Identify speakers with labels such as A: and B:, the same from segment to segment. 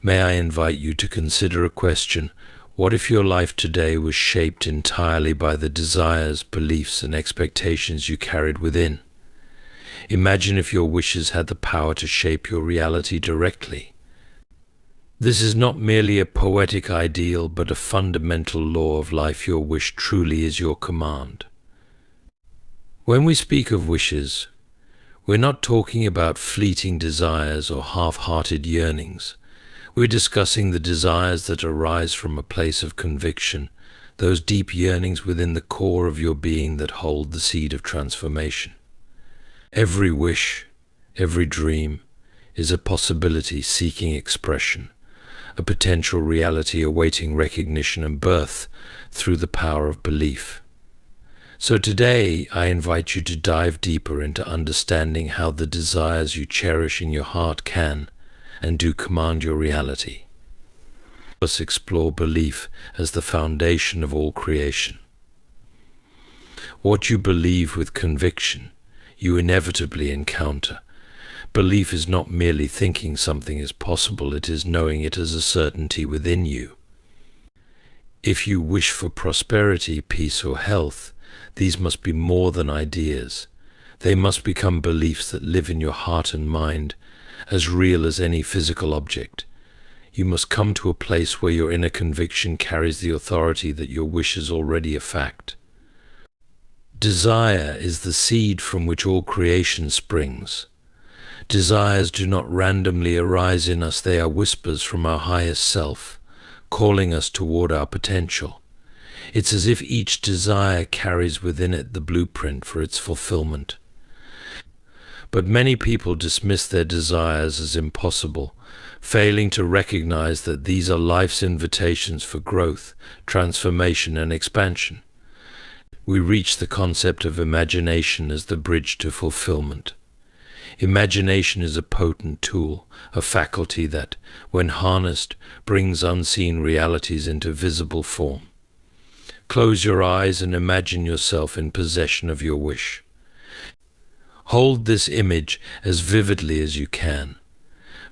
A: may I invite you to consider a question: what if your life today was shaped entirely by the desires, beliefs, and expectations you carried within? Imagine if your wishes had the power to shape your reality directly. This is not merely a poetic ideal, but a fundamental law of life. Your wish truly is your command. When we speak of wishes, we're not talking about fleeting desires or half-hearted yearnings. We're discussing the desires that arise from a place of conviction, those deep yearnings within the core of your being that hold the seed of transformation. Every wish, every dream, is a possibility seeking expression, a potential reality awaiting recognition and birth through the power of belief. So today, I invite you to dive deeper into understanding how the desires you cherish in your heart can and do command your reality. Let's explore belief as the foundation of all creation. What you believe with conviction, you inevitably encounter. Belief is not merely thinking something is possible, it is knowing it as a certainty within you. If you wish for prosperity, peace, or health, these must be more than ideas. They must become beliefs that live in your heart and mind, as real as any physical object. You must come to a place where your inner conviction carries the authority that your wish is already a fact. Desire is the seed from which all creation springs. Desires do not randomly arise in us, they are whispers from our highest self, calling us toward our potential. It's as if each desire carries within it the blueprint for its fulfillment. But many people dismiss their desires as impossible, failing to recognize that these are life's invitations for growth, transformation, and expansion. We reach the concept of imagination as the bridge to fulfillment. Imagination is a potent tool, a faculty that, when harnessed, brings unseen realities into visible form. Close your eyes and imagine yourself in possession of your wish. Hold this image as vividly as you can,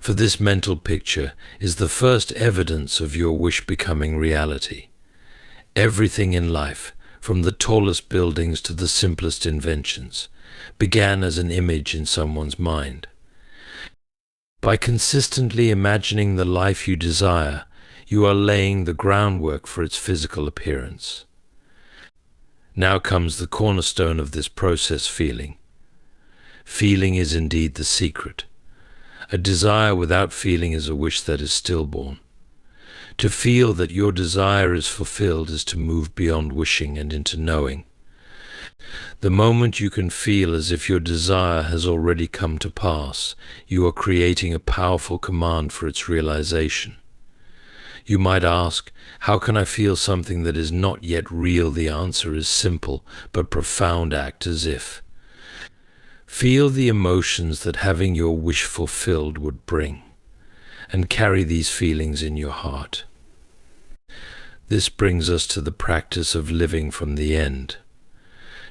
A: for this mental picture is the first evidence of your wish becoming reality. Everything in life, from the tallest buildings to the simplest inventions, began as an image in someone's mind. By consistently imagining the life you desire, you are laying the groundwork for its physical appearance. Now comes the cornerstone of this process: feeling. Feeling is indeed the secret. A desire without feeling is a wish that is stillborn. To feel that your desire is fulfilled is to move beyond wishing and into knowing. The moment you can feel as if your desire has already come to pass, you are creating a powerful command for its realization. You might ask, how can I feel something that is not yet real? The answer is simple but profound: act as if. Feel the emotions that having your wish fulfilled would bring, and carry these feelings in your heart. This brings us to the practice of living from the end.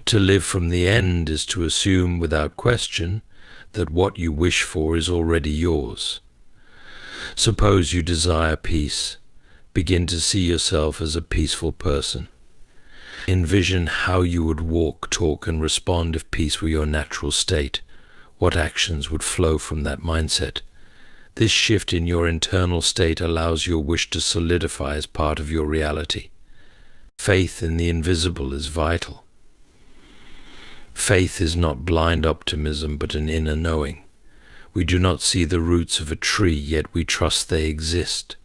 A: To live from the end is to assume without question that what you wish for is already yours. Suppose you desire peace. Begin to see yourself as a peaceful person. Envision how you would walk, talk, and respond if peace were your natural state. What actions would flow from that mindset? This shift in your internal state allows your wish to solidify as part of your reality. Faith in the invisible is vital. Faith is not blind optimism, but an inner knowing. We do not see the roots of a tree, yet we trust they exist.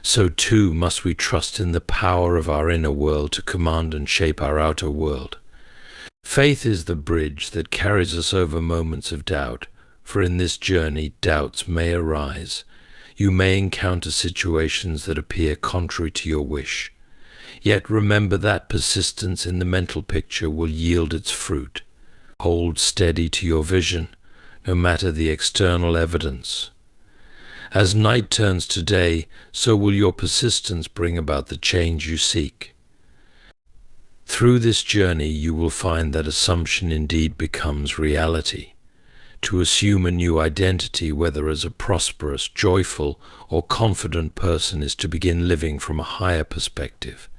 A: So too must we trust in the power of our inner world to command and shape our outer world. Faith is the bridge that carries us over moments of doubt, for in this journey doubts may arise. You may encounter situations that appear contrary to your wish. Yet remember that persistence in the mental picture will yield its fruit. Hold steady to your vision, no matter the external evidence. As night turns to day, so will your persistence bring about the change you seek. Through this journey, you will find that assumption indeed becomes reality. To assume a new identity, whether as a prosperous, joyful, or confident person, is to begin living from a higher perspective.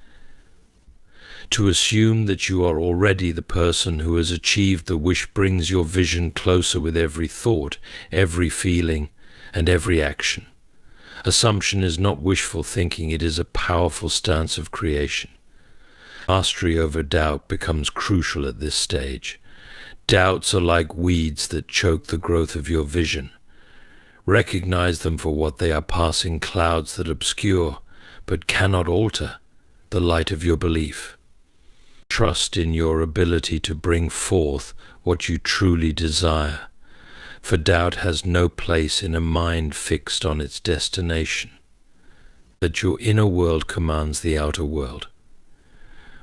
A: To assume that you are already the person who has achieved the wish brings your vision closer with every thought, every feeling, and every action. Assumption is not wishful thinking, it is a powerful stance of creation. Mastery over doubt becomes crucial at this stage. Doubts are like weeds that choke the growth of your vision. Recognize them for what they are, passing clouds that obscure, but cannot alter, the light of your belief. Trust in your ability to bring forth what you truly desire, for doubt has no place in a mind fixed on its destination. That your inner world commands the outer world.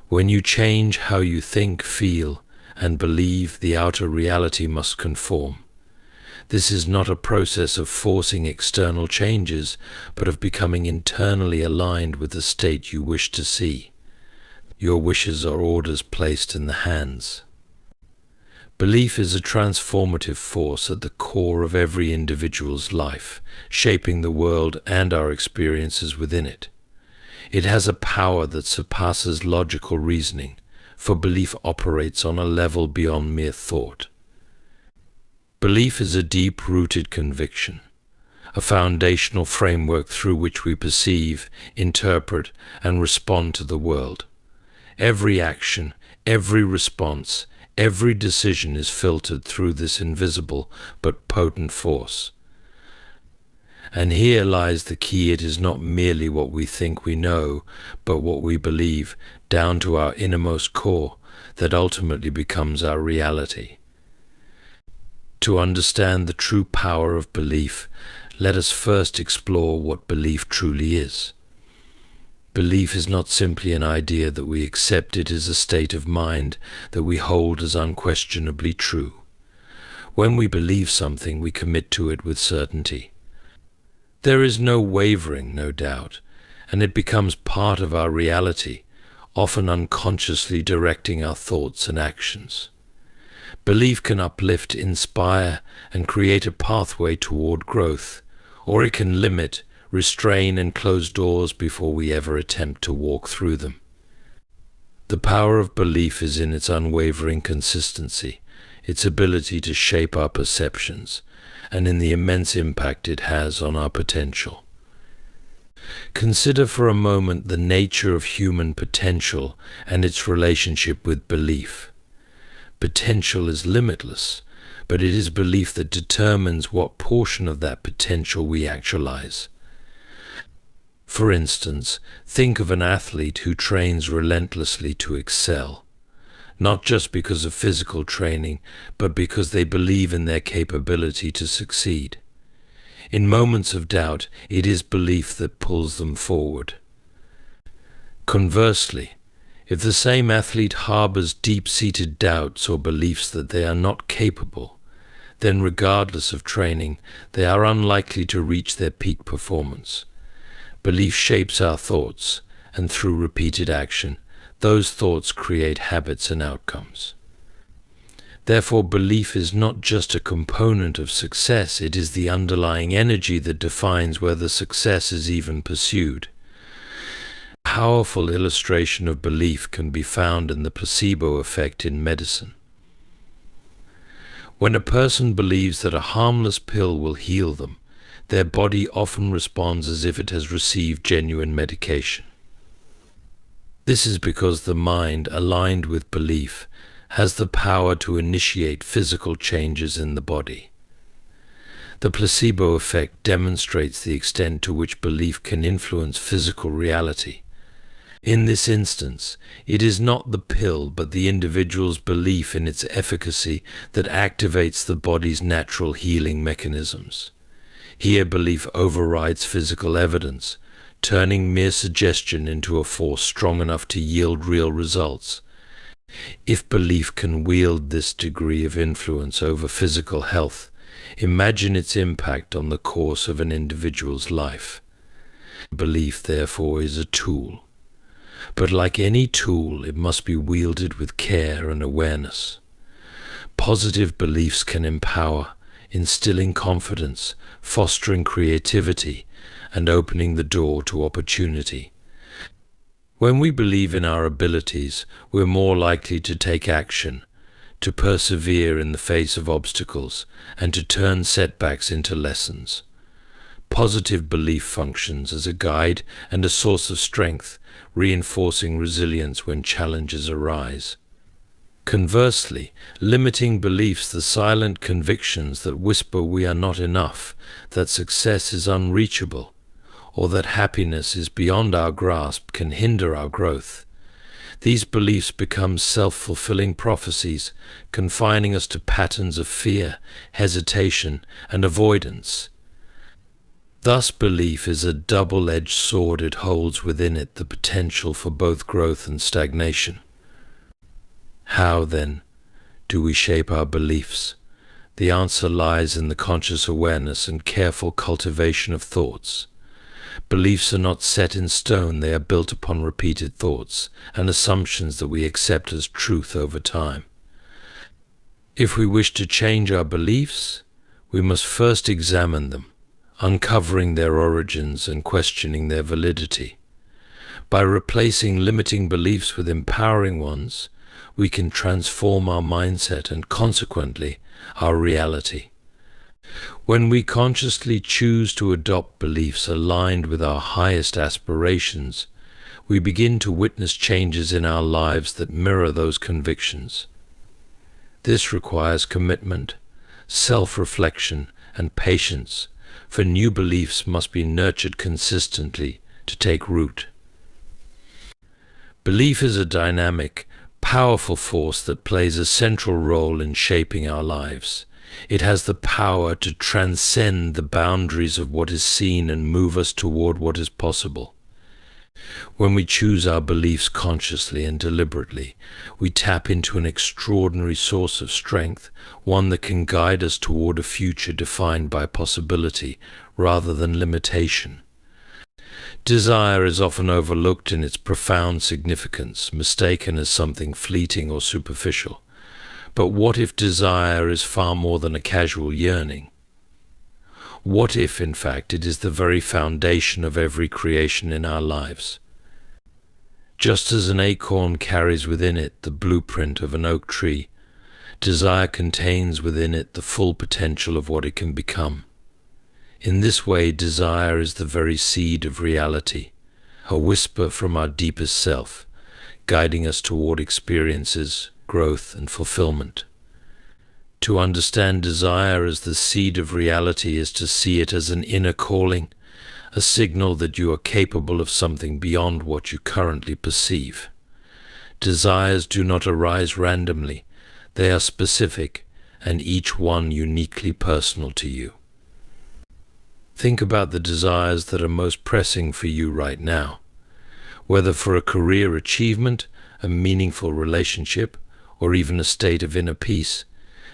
A: When you change how you think, feel, and believe, the outer reality must conform. This is not a process of forcing external changes, but of becoming internally aligned with the state you wish to see. Your wishes are orders placed in the hands. Belief is a transformative force at the core of every individual's life, shaping the world and our experiences within it. It has a power that surpasses logical reasoning, for belief operates on a level beyond mere thought. Belief is a deep-rooted conviction, a foundational framework through which we perceive, interpret, and respond to the world. Every action, every response, every decision is filtered through this invisible but potent force. And here lies the key. It is not merely what we think we know, but what we believe, down to our innermost core, that ultimately becomes our reality. To understand the true power of belief, let us first explore what belief truly is. Belief is not simply an idea that we accept, it is a state of mind that we hold as unquestionably true. When we believe something, we commit to it with certainty. There is no wavering, no doubt, and it becomes part of our reality, often unconsciously directing our thoughts and actions. Belief can uplift, inspire, and create a pathway toward growth, or it can limit, restrain, and close doors before we ever attempt to walk through them. The power of belief is in its unwavering consistency, its ability to shape our perceptions, and in the immense impact it has on our potential. Consider for a moment the nature of human potential and its relationship with belief. Potential is limitless, but it is belief that determines what portion of that potential we actualize. For instance, think of an athlete who trains relentlessly to excel, not just because of physical training, but because they believe in their capability to succeed. In moments of doubt, it is belief that pulls them forward. Conversely, if the same athlete harbors deep-seated doubts or beliefs that they are not capable, then regardless of training, they are unlikely to reach their peak performance. Belief shapes our thoughts, and through repeated action, those thoughts create habits and outcomes. Therefore, belief is not just a component of success, it is the underlying energy that defines whether success is even pursued. A powerful illustration of belief can be found in the placebo effect in medicine. When a person believes that a harmless pill will heal them, their body often responds as if it has received genuine medication. This is because the mind, aligned with belief, has the power to initiate physical changes in the body. The placebo effect demonstrates the extent to which belief can influence physical reality. In this instance, it is not the pill but the individual's belief in its efficacy that activates the body's natural healing mechanisms. Here, belief overrides physical evidence, turning mere suggestion into a force strong enough to yield real results. If belief can wield this degree of influence over physical health, imagine its impact on the course of an individual's life. Belief, therefore, is a tool. But like any tool, it must be wielded with care and awareness. Positive beliefs can empower, instilling confidence, fostering creativity, and opening the door to opportunity. When we believe in our abilities, we're more likely to take action, to persevere in the face of obstacles, and to turn setbacks into lessons. Positive belief functions as a guide and a source of strength, reinforcing resilience when challenges arise. Conversely, limiting beliefs, the silent convictions that whisper we are not enough, that success is unreachable, or that happiness is beyond our grasp, can hinder our growth. These beliefs become self-fulfilling prophecies, confining us to patterns of fear, hesitation, and avoidance. Thus, belief is a double-edged sword. It holds within it the potential for both growth and stagnation. How, then, do we shape our beliefs? The answer lies in the conscious awareness and careful cultivation of thoughts. Beliefs are not set in stone. They are built upon repeated thoughts and assumptions that we accept as truth over time. If we wish to change our beliefs, we must first examine them, uncovering their origins and questioning their validity. By replacing limiting beliefs with empowering ones, we can transform our mindset and, consequently, our reality. When we consciously choose to adopt beliefs aligned with our highest aspirations, we begin to witness changes in our lives that mirror those convictions. This requires commitment, self-reflection, and patience, for new beliefs must be nurtured consistently to take root. Belief is a dynamic, powerful force that plays a central role in shaping our lives. It has the power to transcend the boundaries of what is seen and move us toward what is possible. When we choose our beliefs consciously and deliberately, we tap into an extraordinary source of strength, one that can guide us toward a future defined by possibility rather than limitation. Desire is often overlooked in its profound significance, mistaken as something fleeting or superficial. But what if desire is far more than a casual yearning? What if, in fact, it is the very foundation of every creation in our lives? Just as an acorn carries within it the blueprint of an oak tree, desire contains within it the full potential of what it can become. In this way, desire is the very seed of reality, a whisper from our deepest self, guiding us toward experiences, growth, and fulfillment. To understand desire as the seed of reality is to see it as an inner calling, a signal that you are capable of something beyond what you currently perceive. Desires do not arise randomly. They are specific, and each one uniquely personal to you. Think about the desires that are most pressing for you right now. Whether for a career achievement, a meaningful relationship, or even a state of inner peace,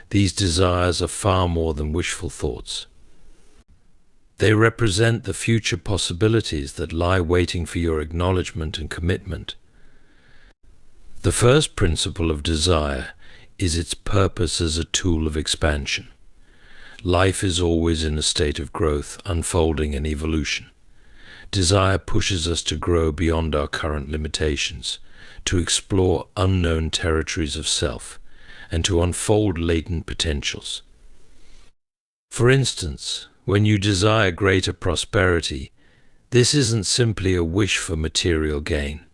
A: these desires are far more than wishful thoughts. They represent the future possibilities that lie waiting for your acknowledgement and commitment. The first principle of desire is its purpose as a tool of expansion. Life is always in a state of growth, unfolding, and evolution. Desire pushes us to grow beyond our current limitations, to explore unknown territories of self, and to unfold latent potentials. For instance, when you desire greater prosperity, this isn't simply a wish for material gain.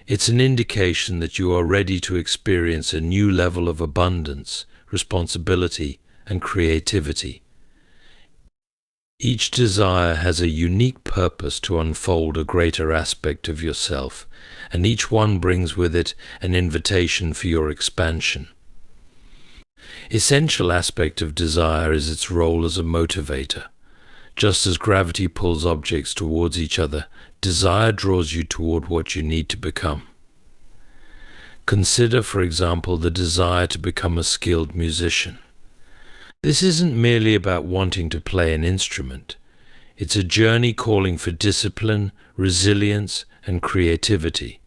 A: It's an indication that you are ready to experience a new level of abundance, responsibility, and creativity. Each desire has a unique purpose to unfold a greater aspect of yourself, and each one brings with it an invitation for your expansion. Essential aspect of desire is its role as a motivator. Just as gravity pulls objects towards each other, desire draws you toward what you need to become. Consider, for example, the desire to become a skilled musician. This isn't merely about wanting to play an instrument. It's a journey calling for discipline, resilience, and creativity.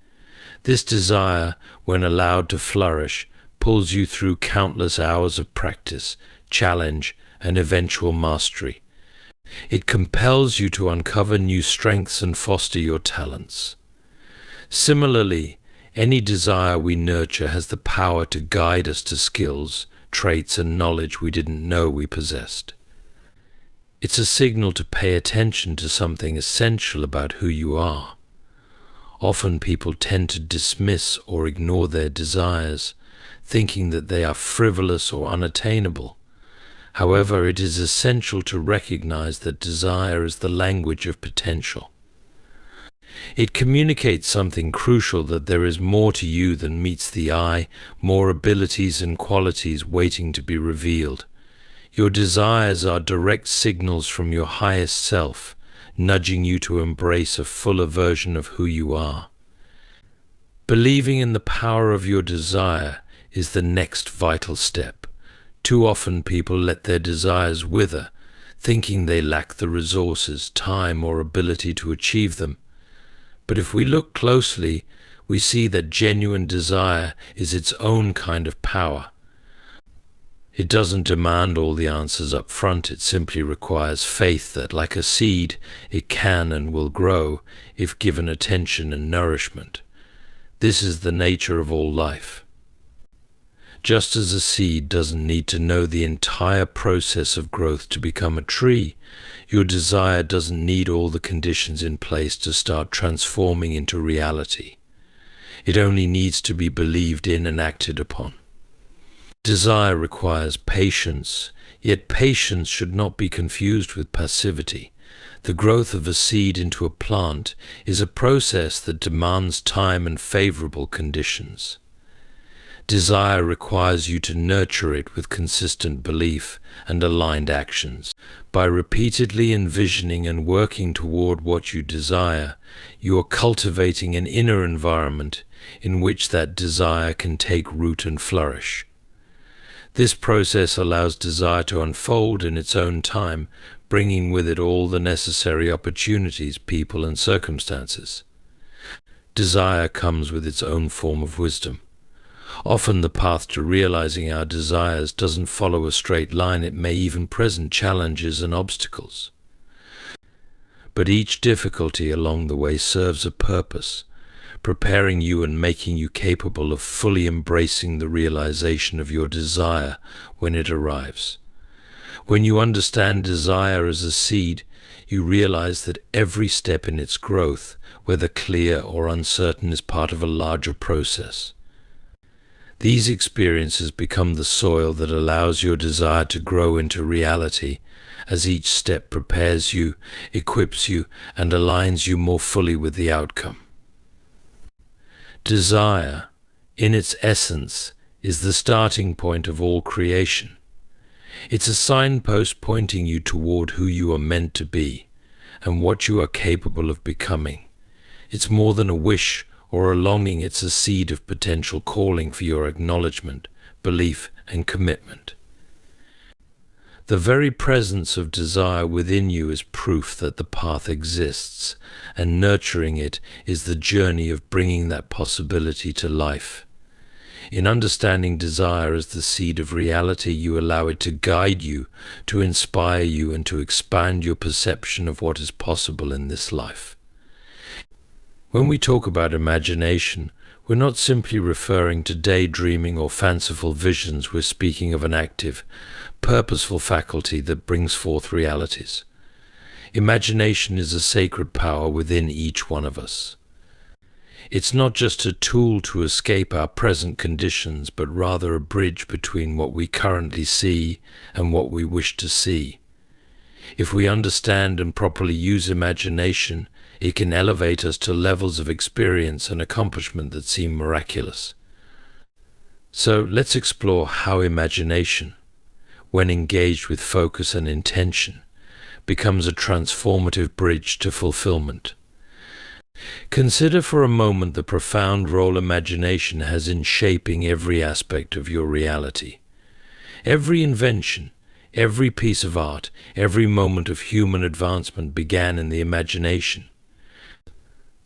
A: This desire, when allowed to flourish, pulls you through countless hours of practice, challenge, and eventual mastery. It compels you to uncover new strengths and foster your talents. Similarly, any desire we nurture has the power to guide us to skills, traits, and knowledge we didn't know we possessed. It's a signal to pay attention to something essential about who you are. Often people tend to dismiss or ignore their desires, thinking that they are frivolous or unattainable. However, it is essential to recognize that desire is the language of potential. It communicates something crucial, that there is more to you than meets the eye, more abilities and qualities waiting to be revealed. Your desires are direct signals from your highest self, nudging you to embrace a fuller version of who you are. Believing in the power of your desire is the next vital step. Too often people let their desires wither, thinking they lack the resources, time, or ability to achieve them. But if we look closely, we see that genuine desire is its own kind of power. It doesn't demand all the answers up front. It simply requires faith that, like a seed, it can and will grow if given attention and nourishment. This is the nature of all life. Just as a seed doesn't need to know the entire process of growth to become a tree, your desire doesn't need all the conditions in place to start transforming into reality. It only needs to be believed in and acted upon. Desire requires patience, yet patience should not be confused with passivity. The growth of a seed into a plant is a process that demands time and favorable conditions. Desire requires you to nurture it with consistent belief and aligned actions. By repeatedly envisioning and working toward what you desire, you are cultivating an inner environment in which that desire can take root and flourish. This process allows desire to unfold in its own time, bringing with it all the necessary opportunities, people, and circumstances. Desire comes with its own form of wisdom. Often the path to realizing our desires doesn't follow a straight line. It may even present challenges and obstacles. But each difficulty along the way serves a purpose, preparing you and making you capable of fully embracing the realization of your desire when it arrives. When you understand desire as a seed, you realize that every step in its growth, whether clear or uncertain, is part of a larger process. These experiences become the soil that allows your desire to grow into reality, as each step prepares you, equips you, and aligns you more fully with the outcome. Desire, in its essence, is the starting point of all creation. It's a signpost pointing you toward who you are meant to be and what you are capable of becoming. It's more than a wish or a longing. It's a seed of potential calling for your acknowledgement, belief, and commitment. The very presence of desire within you is proof that the path exists, and nurturing it is the journey of bringing that possibility to life. In understanding desire as the seed of reality, you allow it to guide you, to inspire you, and to expand your perception of what is possible in this life. When we talk about imagination, we're not simply referring to daydreaming or fanciful visions. We're speaking of an active, purposeful faculty that brings forth realities. Imagination is a sacred power within each one of us. It's not just a tool to escape our present conditions, but rather a bridge between what we currently see and what we wish to see. If we understand and properly use imagination, it can elevate us to levels of experience and accomplishment that seem miraculous. So let's explore how imagination, when engaged with focus and intention, becomes a transformative bridge to fulfillment. Consider for a moment the profound role imagination has in shaping every aspect of your reality. Every invention, every piece of art, every moment of human advancement began in the imagination.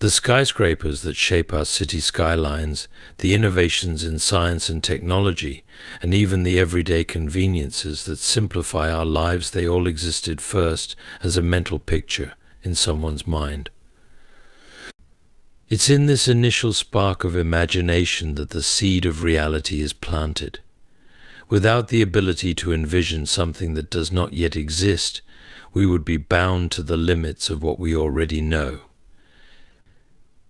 A: The skyscrapers that shape our city skylines, the innovations in science and technology, and even the everyday conveniences that simplify our lives, they all existed first as a mental picture in someone's mind. It's in this initial spark of imagination that the seed of reality is planted. Without the ability to envision something that does not yet exist, we would be bound to the limits of what we already know.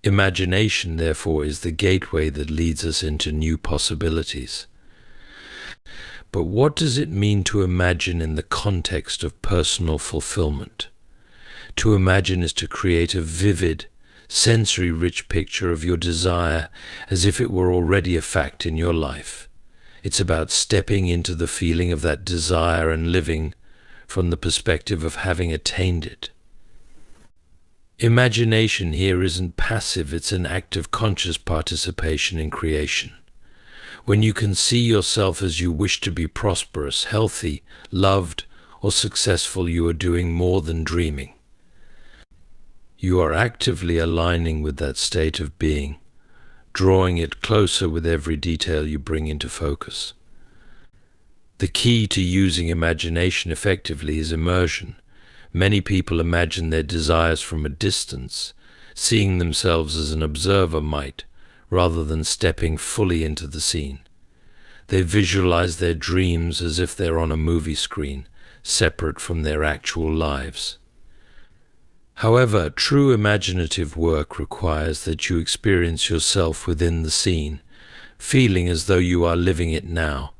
A: Imagination, therefore, is the gateway that leads us into new possibilities. But what does it mean to imagine in the context of personal fulfillment? To imagine is to create a vivid, sensory-rich picture of your desire as if it were already a fact in your life. It's about stepping into the feeling of that desire and living from the perspective of having attained it. Imagination here isn't passive, it's an active conscious participation in creation. When you can see yourself as you wish to be prosperous, healthy, loved, or successful, you are doing more than dreaming. You are actively aligning with that state of being, drawing it closer with every detail you bring into focus. The key to using imagination effectively is immersion. Many people imagine their desires from a distance, seeing themselves as an observer might, rather than stepping fully into the scene. They visualize their dreams as if they're on a movie screen, separate from their actual lives. However, true imaginative work requires that you experience yourself within the scene, feeling as though you are living it now.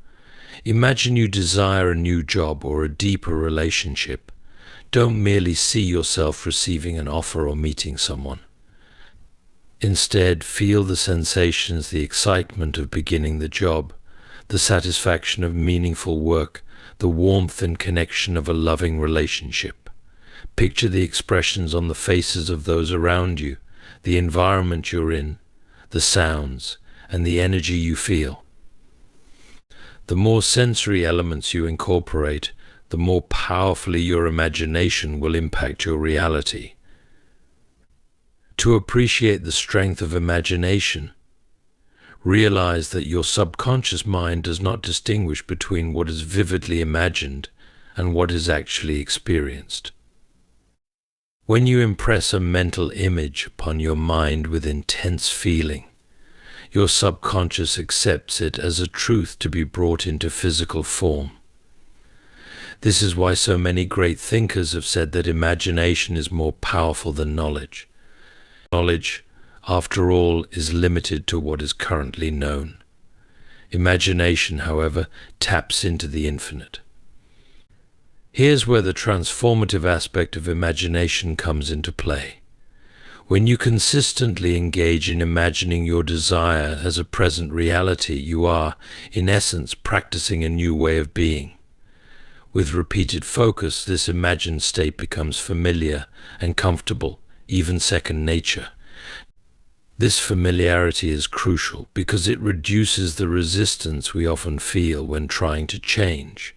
A: Imagine you desire a new job or a deeper relationship. Don't merely see yourself receiving an offer or meeting someone. Instead, feel the sensations, the excitement of beginning the job, the satisfaction of meaningful work, the warmth and connection of a loving relationship. Picture the expressions on the faces of those around you, the environment you're in, the sounds, and the energy you feel. The more sensory elements you incorporate, the more powerfully your imagination will impact your reality. To appreciate the strength of imagination, realize that your subconscious mind does not distinguish between what is vividly imagined and what is actually experienced. When you impress a mental image upon your mind with intense feeling, your subconscious accepts it as a truth to be brought into physical form. This is why so many great thinkers have said that imagination is more powerful than knowledge. Knowledge, after all, is limited to what is currently known. Imagination, however, taps into the infinite. Here's where the transformative aspect of imagination comes into play. When you consistently engage in imagining your desire as a present reality, you are, in essence, practicing a new way of being. With repeated focus, this imagined state becomes familiar and comfortable, even second nature. This familiarity is crucial because it reduces the resistance we often feel when trying to change.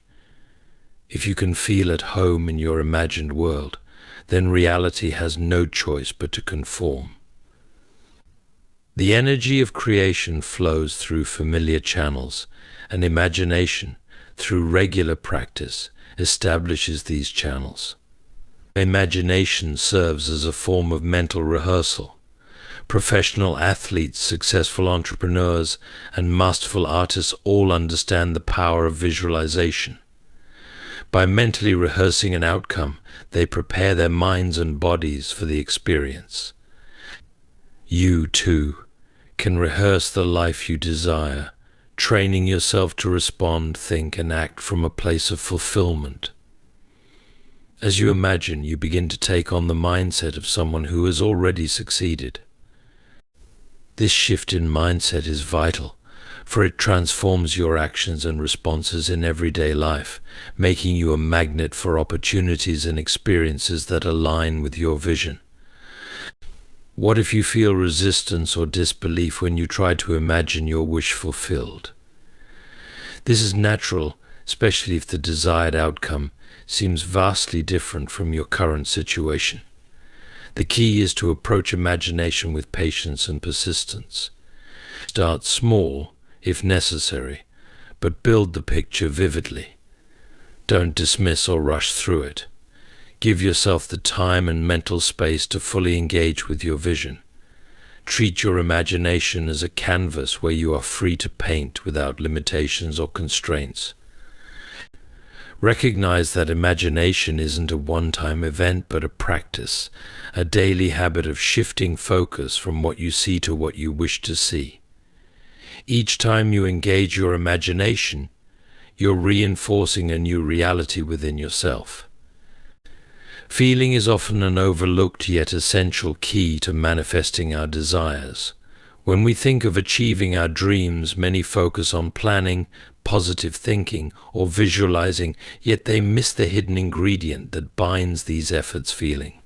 A: If you can feel at home in your imagined world, then reality has no choice but to conform. The energy of creation flows through familiar channels, and imagination, through regular practice, establishes these channels. Imagination serves as a form of mental rehearsal. Professional athletes, successful entrepreneurs, and masterful artists all understand the power of visualization. By mentally rehearsing an outcome, they prepare their minds and bodies for the experience. You, too, can rehearse the life you desire, training yourself to respond, think, and act from a place of fulfillment. As you imagine, you begin to take on the mindset of someone who has already succeeded. This shift in mindset is vital, for it transforms your actions and responses in everyday life, making you a magnet for opportunities and experiences that align with your vision. What if you feel resistance or disbelief when you try to imagine your wish fulfilled? This is natural, especially if the desired outcome seems vastly different from your current situation. The key is to approach imagination with patience and persistence. Start small, if necessary, but build the picture vividly. Don't dismiss or rush through it. Give yourself the time and mental space to fully engage with your vision. Treat your imagination as a canvas where you are free to paint without limitations or constraints. Recognize that imagination isn't a one-time event but a practice, a daily habit of shifting focus from what you see to what you wish to see. Each time you engage your imagination, you're reinforcing a new reality within yourself. Feeling is often an overlooked yet essential key to manifesting our desires. When we think of achieving our dreams, many focus on planning, positive thinking, or visualizing, yet they miss the hidden ingredient that binds these efforts: feeling.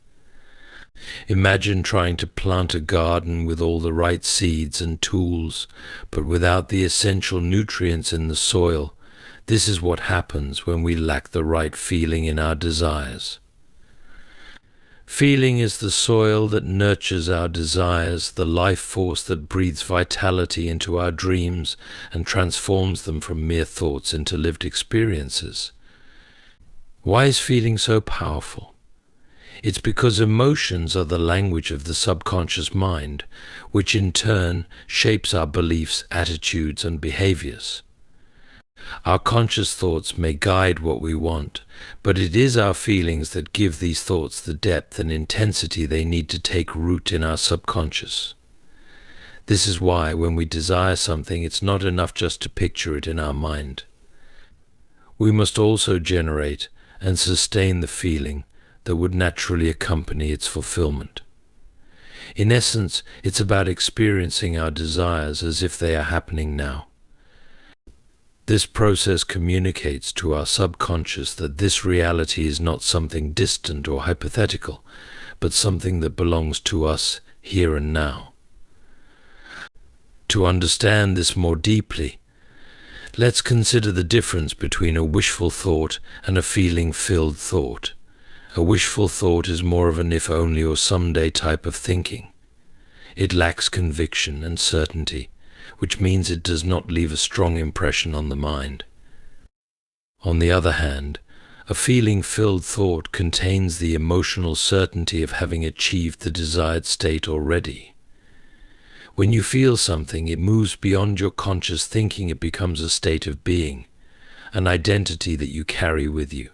A: Imagine trying to plant a garden with all the right seeds and tools, but without the essential nutrients in the soil. This is what happens when we lack the right feeling in our desires. Feeling is the soil that nurtures our desires, the life force that breathes vitality into our dreams and transforms them from mere thoughts into lived experiences. Why is feeling so powerful? It's because emotions are the language of the subconscious mind, which in turn shapes our beliefs, attitudes, and behaviors. Our conscious thoughts may guide what we want, but it is our feelings that give these thoughts the depth and intensity they need to take root in our subconscious. This is why when we desire something, it's not enough just to picture it in our mind. We must also generate and sustain the feeling that would naturally accompany its fulfillment. In essence, it's about experiencing our desires as if they are happening now. This process communicates to our subconscious that this reality is not something distant or hypothetical, but something that belongs to us here and now. To understand this more deeply, let's consider the difference between a wishful thought and a feeling-filled thought. A wishful thought is more of an if-only or someday type of thinking. It lacks conviction and certainty, which means it does not leave a strong impression on the mind. On the other hand, a feeling-filled thought contains the emotional certainty of having achieved the desired state already. When you feel something, it moves beyond your conscious thinking. It becomes a state of being, an identity that you carry with you.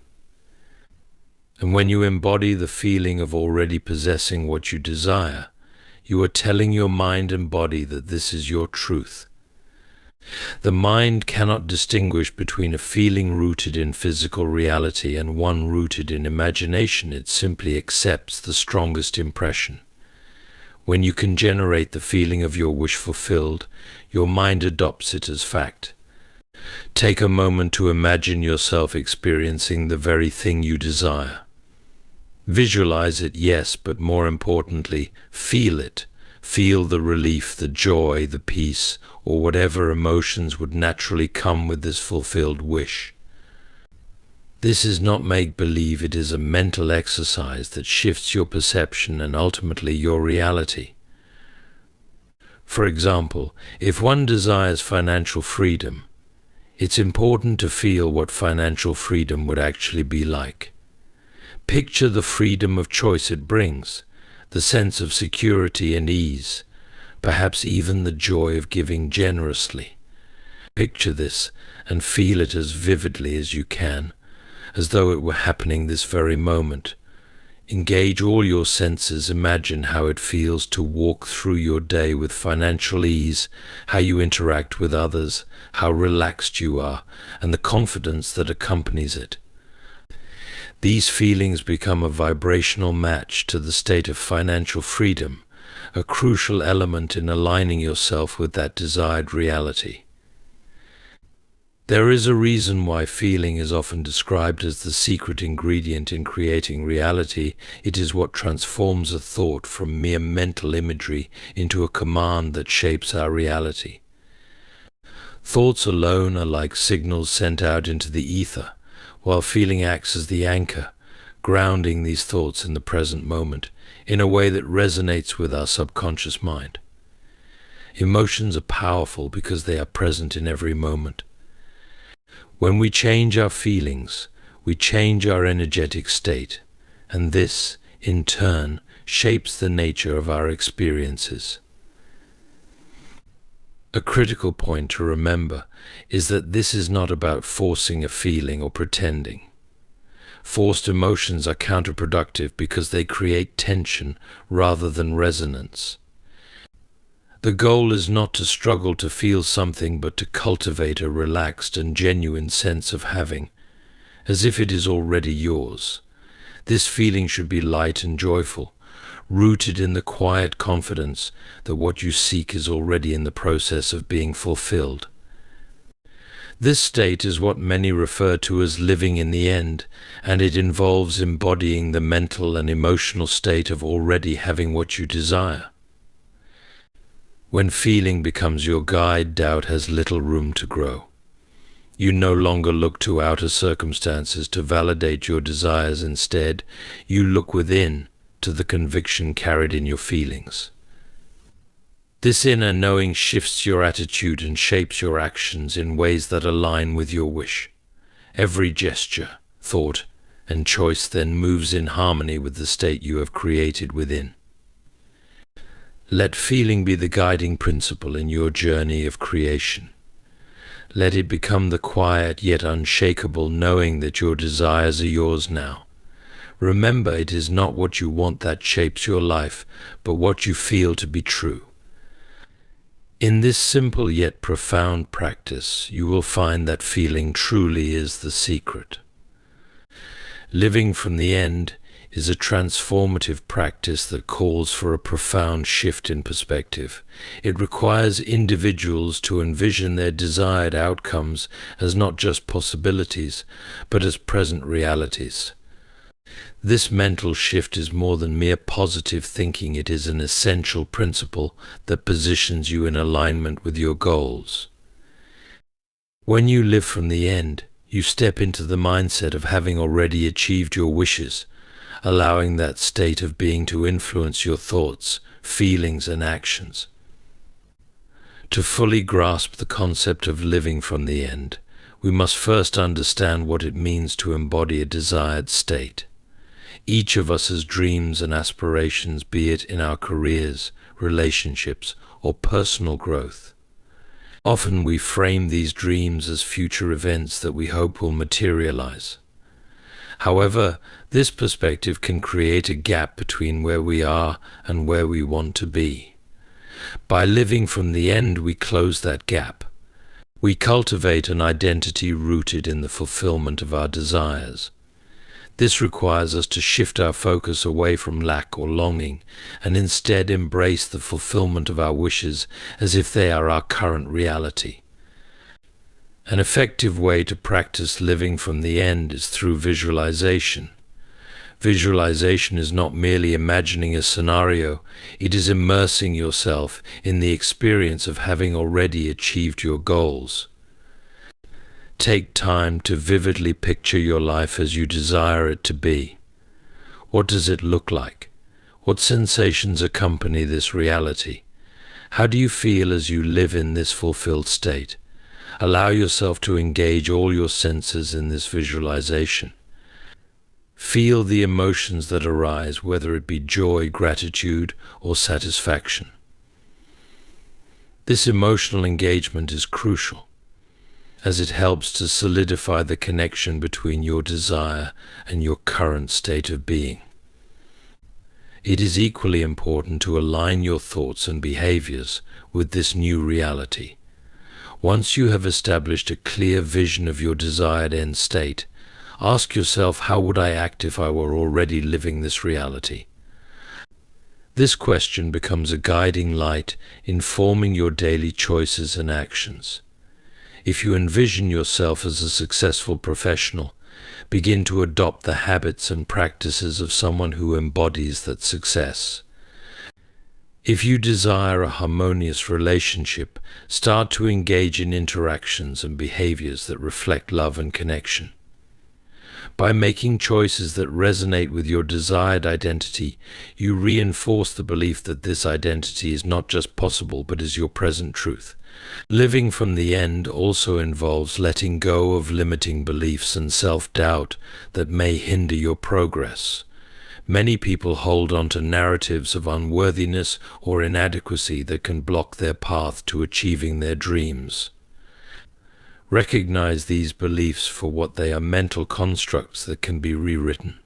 A: And when you embody the feeling of already possessing what you desire, you are telling your mind and body that this is your truth. The mind cannot distinguish between a feeling rooted in physical reality and one rooted in imagination. It simply accepts the strongest impression. When you can generate the feeling of your wish fulfilled, your mind adopts it as fact. Take a moment to imagine yourself experiencing the very thing you desire. Visualize it, yes, but more importantly, feel it. Feel the relief, the joy, the peace, or whatever emotions would naturally come with this fulfilled wish. This is not make-believe, it is a mental exercise that shifts your perception and ultimately your reality. For example, if one desires financial freedom, it's important to feel what financial freedom would actually be like. Picture the freedom of choice it brings, the sense of security and ease, perhaps even the joy of giving generously. Picture this and feel it as vividly as you can, as though it were happening this very moment. Engage all your senses. Imagine how it feels to walk through your day with financial ease, how you interact with others, how relaxed you are, and the confidence that accompanies it. These feelings become a vibrational match to the state of financial freedom, a crucial element in aligning yourself with that desired reality. There is a reason why feeling is often described as the secret ingredient in creating reality. It is what transforms a thought from mere mental imagery into a command that shapes our reality. Thoughts alone are like signals sent out into the ether, while feeling acts as the anchor, grounding these thoughts in the present moment. in a way that resonates with our subconscious mind. Emotions are powerful because they are present in every moment. When we change our feelings, we change our energetic state, and this, in turn, shapes the nature of our experiences. A critical point to remember is that this is not about forcing a feeling or pretending. Forced emotions are counterproductive because they create tension rather than resonance. The goal is not to struggle to feel something, but to cultivate a relaxed and genuine sense of having, as if it is already yours. This feeling should be light and joyful, rooted in the quiet confidence that what you seek is already in the process of being fulfilled. This state is what many refer to as living in the end, and it involves embodying the mental and emotional state of already having what you desire. When feeling becomes your guide, doubt has little room to grow. You no longer look to outer circumstances to validate your desires. Instead, you look within to the conviction carried in your feelings. This inner knowing shifts your attitude and shapes your actions in ways that align with your wish. Every gesture, thought, and choice then moves in harmony with the state you have created within. Let feeling be the guiding principle in your journey of creation. Let it become the quiet yet unshakable knowing that your desires are yours now. Remember, it is not what you want that shapes your life, but what you feel to be true. In this simple yet profound practice, you will find that feeling truly is the secret. Living from the end is a transformative practice that calls for a profound shift in perspective. It requires individuals to envision their desired outcomes as not just possibilities, but as present realities. This mental shift is more than mere positive thinking. It is an essential principle that positions you in alignment with your goals. When you live from the end, you step into the mindset of having already achieved your wishes, allowing that state of being to influence your thoughts, feelings, and actions. To fully grasp the concept of living from the end, we must first understand what it means to embody a desired state. Each of us has dreams and aspirations, be it in our careers, relationships, or personal growth. Often we frame these dreams as future events that we hope will materialize. However, this perspective can create a gap between where we are and where we want to be. By living from the end, we close that gap. We cultivate an identity rooted in the fulfillment of our desires. This requires us to shift our focus away from lack or longing and instead embrace the fulfillment of our wishes as if they are our current reality. An effective way to practice living from the end is through visualization. Visualization is not merely imagining a scenario, it is immersing yourself in the experience of having already achieved your goals. Take time to vividly picture your life as you desire it to be. What does it look like? What sensations accompany this reality? How do you feel as you live in this fulfilled state? Allow yourself to engage all your senses in this visualization. Feel the emotions that arise, whether it be joy, gratitude, or satisfaction. This emotional engagement is crucial, as it helps to solidify the connection between your desire and your current state of being. It is equally important to align your thoughts and behaviors with this new reality. Once you have established a clear vision of your desired end state, ask yourself, how would I act if I were already living this reality? This question becomes a guiding light, informing your daily choices and actions. If you envision yourself as a successful professional, begin to adopt the habits and practices of someone who embodies that success. If you desire a harmonious relationship, start to engage in interactions and behaviors that reflect love and connection. By making choices that resonate with your desired identity, you reinforce the belief that this identity is not just possible but is your present truth. Living from the end also involves letting go of limiting beliefs and self-doubt that may hinder your progress. Many people hold on to narratives of unworthiness or inadequacy that can block their path to achieving their dreams. Recognize these beliefs for what they are: mental constructs that can be rewritten.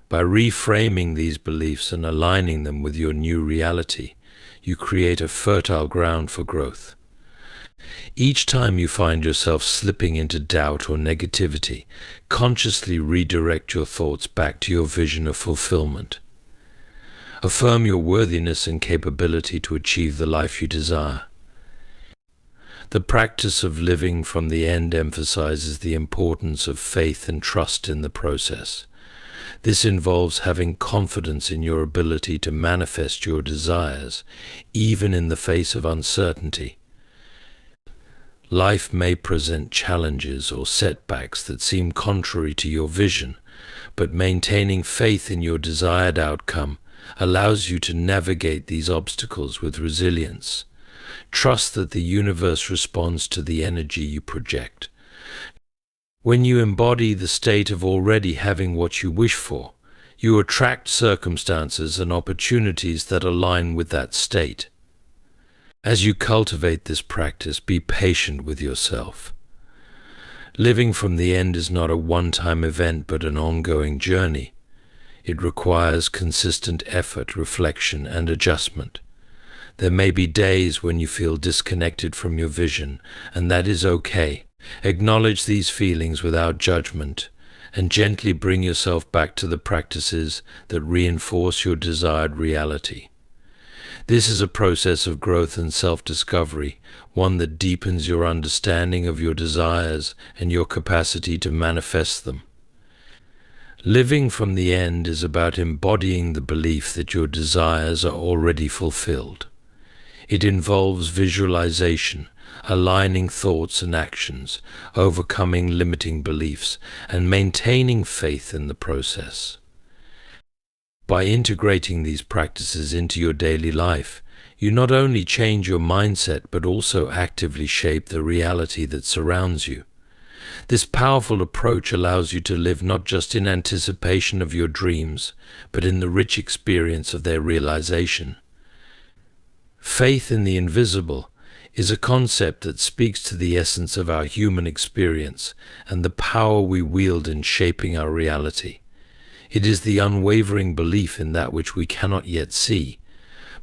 A: By reframing these beliefs and aligning them with your new reality, you create a fertile ground for growth. Each time you find yourself slipping into doubt or negativity, consciously redirect your thoughts back to your vision of fulfillment. Affirm your worthiness and capability to achieve the life you desire. The practice of living from the end emphasizes the importance of faith and trust in the process. This involves having confidence in your ability to manifest your desires, even in the face of uncertainty. Life may present challenges or setbacks that seem contrary to your vision, but maintaining faith in your desired outcome allows you to navigate these obstacles with resilience. Trust that the universe responds to the energy you project. When you embody the state of already having what you wish for, you attract circumstances and opportunities that align with that state. As you cultivate this practice, be patient with yourself. Living from the end is not a one-time event but an ongoing journey. It requires consistent effort, reflection, and adjustment. There may be days when you feel disconnected from your vision, and that is okay. Acknowledge these feelings without judgment, and gently bring yourself back to the practices that reinforce your desired reality. This is a process of growth and self-discovery, one that deepens your understanding of your desires and your capacity to manifest them. Living from the end is about embodying the belief that your desires are already fulfilled. It involves visualization, aligning thoughts and actions, overcoming limiting beliefs, and maintaining faith in the process. By integrating these practices into your daily life, you not only change your mindset but also actively shape the reality that surrounds you. This powerful approach allows you to live not just in anticipation of your dreams, but in the rich experience of their realization. Faith in the invisible is a concept that speaks to the essence of our human experience and the power we wield in shaping our reality. It is the unwavering belief in that which we cannot yet see,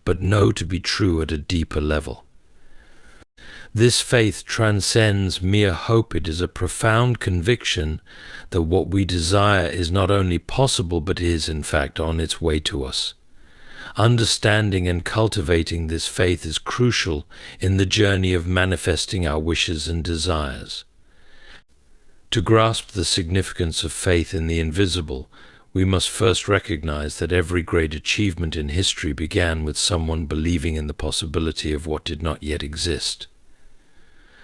A: but know to be true at a deeper level. This faith transcends mere hope. It is a profound conviction that what we desire is not only possible but is, in fact, on its way to us. Understanding and cultivating this faith is crucial in the journey of manifesting our wishes and desires. To grasp the significance of faith in the invisible, we must first recognize that every great achievement in history began with someone believing in the possibility of what did not yet exist.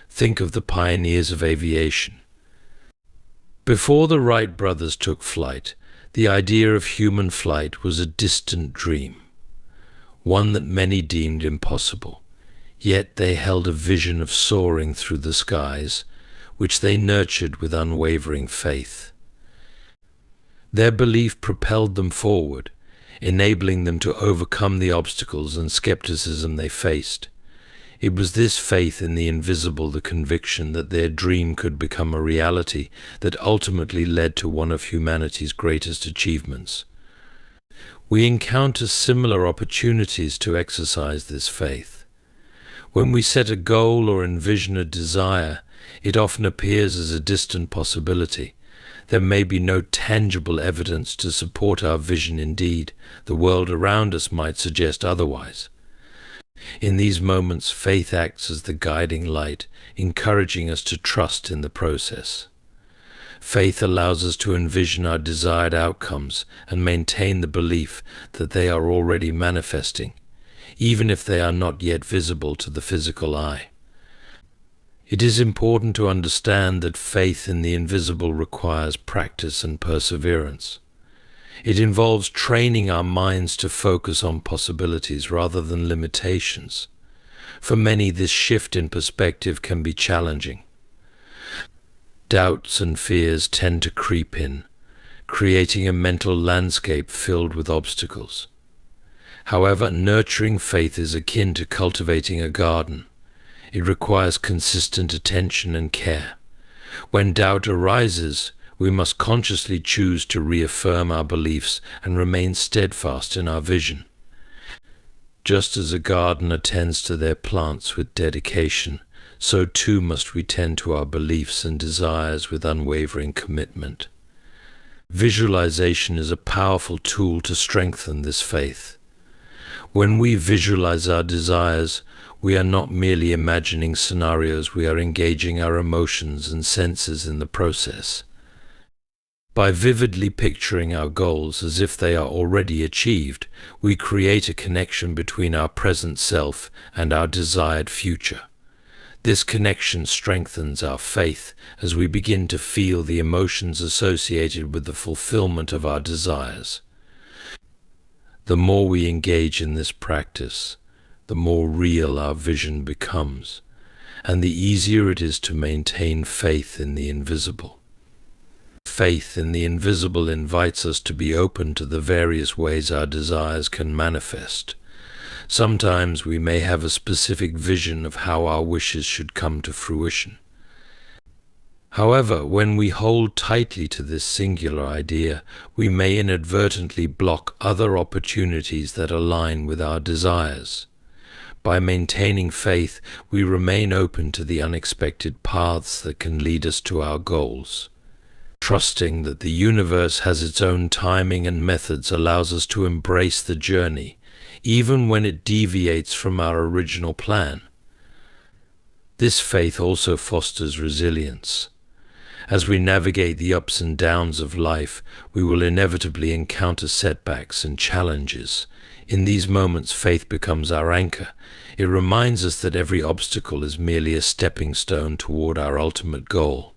A: Think of the pioneers of aviation. Before the Wright brothers took flight, the idea of human flight was a distant dream, one that many deemed impossible. Yet they held a vision of soaring through the skies, which they nurtured with unwavering faith. Their belief propelled them forward, enabling them to overcome the obstacles and skepticism they faced. It was this faith in the invisible, the conviction that their dream could become a reality, that ultimately led to one of humanity's greatest achievements. We encounter similar opportunities to exercise this faith. When we set a goal or envision a desire, it often appears as a distant possibility. There may be no tangible evidence to support our vision. Indeed, the world around us might suggest otherwise. In these moments, faith acts as the guiding light, encouraging us to trust in the process. Faith allows us to envision our desired outcomes and maintain the belief that they are already manifesting, even if they are not yet visible to the physical eye. It is important to understand that faith in the invisible requires practice and perseverance. It involves training our minds to focus on possibilities rather than limitations. For many, this shift in perspective can be challenging. Doubts and fears tend to creep in, creating a mental landscape filled with obstacles. However, nurturing faith is akin to cultivating a garden. It requires consistent attention and care. When doubt arises, we must consciously choose to reaffirm our beliefs and remain steadfast in our vision. Just as a gardener tends to their plants with dedication, so too must we tend to our beliefs and desires with unwavering commitment. Visualization is a powerful tool to strengthen this faith. When we visualize our desires, we are not merely imagining scenarios, we are engaging our emotions and senses in the process. By vividly picturing our goals as if they are already achieved, we create a connection between our present self and our desired future. This connection strengthens our faith as we begin to feel the emotions associated with the fulfillment of our desires. The more we engage in this practice, the more real our vision becomes, and the easier it is to maintain faith in the invisible. Faith in the invisible invites us to be open to the various ways our desires can manifest. Sometimes we may have a specific vision of how our wishes should come to fruition. However, when we hold tightly to this singular idea, we may inadvertently block other opportunities that align with our desires. By maintaining faith, we remain open to the unexpected paths that can lead us to our goals. Trusting that the universe has its own timing and methods allows us to embrace the journey, even when it deviates from our original plan. This faith also fosters resilience. As we navigate the ups and downs of life, we will inevitably encounter setbacks and challenges. In these moments, faith becomes our anchor. It reminds us that every obstacle is merely a stepping stone toward our ultimate goal.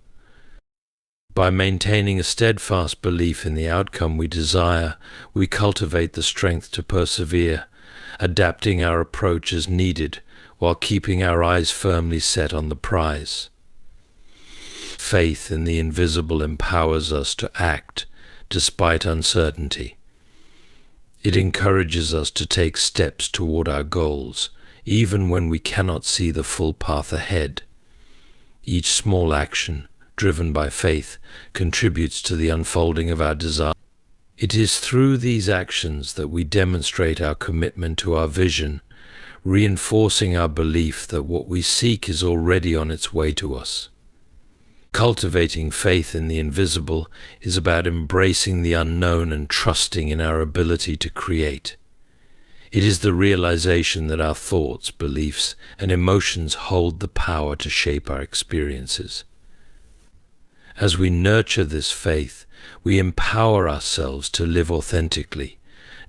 A: By maintaining a steadfast belief in the outcome we desire, we cultivate the strength to persevere, adapting our approach as needed while keeping our eyes firmly set on the prize. Faith in the invisible empowers us to act despite uncertainty. It encourages us to take steps toward our goals, even when we cannot see the full path ahead. Each small action, driven by faith, contributes to the unfolding of our desire. It is through these actions that we demonstrate our commitment to our vision, reinforcing our belief that what we seek is already on its way to us. Cultivating faith in the invisible is about embracing the unknown and trusting in our ability to create. It is the realization that our thoughts, beliefs, and emotions hold the power to shape our experiences. As we nurture this faith, we empower ourselves to live authentically,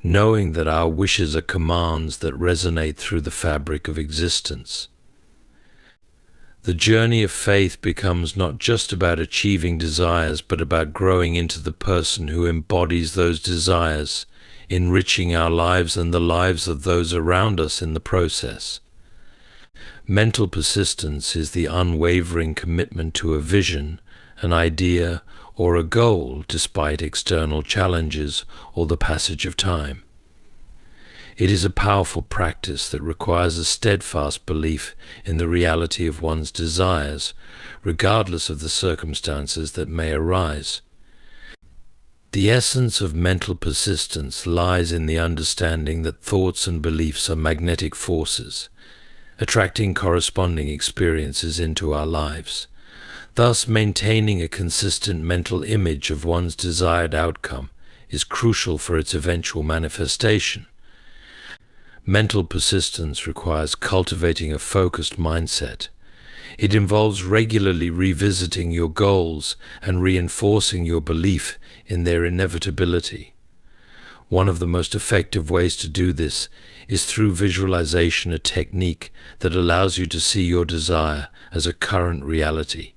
A: knowing that our wishes are commands that resonate through the fabric of existence. The journey of faith becomes not just about achieving desires, but about growing into the person who embodies those desires, enriching our lives and the lives of those around us in the process. Mental persistence is the unwavering commitment to a vision, an idea, or a goal despite external challenges or the passage of time. It is a powerful practice that requires a steadfast belief in the reality of one's desires, regardless of the circumstances that may arise. The essence of mental persistence lies in the understanding that thoughts and beliefs are magnetic forces, attracting corresponding experiences into our lives. Thus, maintaining a consistent mental image of one's desired outcome is crucial for its eventual manifestation. Mental persistence requires cultivating a focused mindset. It involves regularly revisiting your goals and reinforcing your belief in their inevitability. One of the most effective ways to do this is through visualization, a technique that allows you to see your desire as a current reality.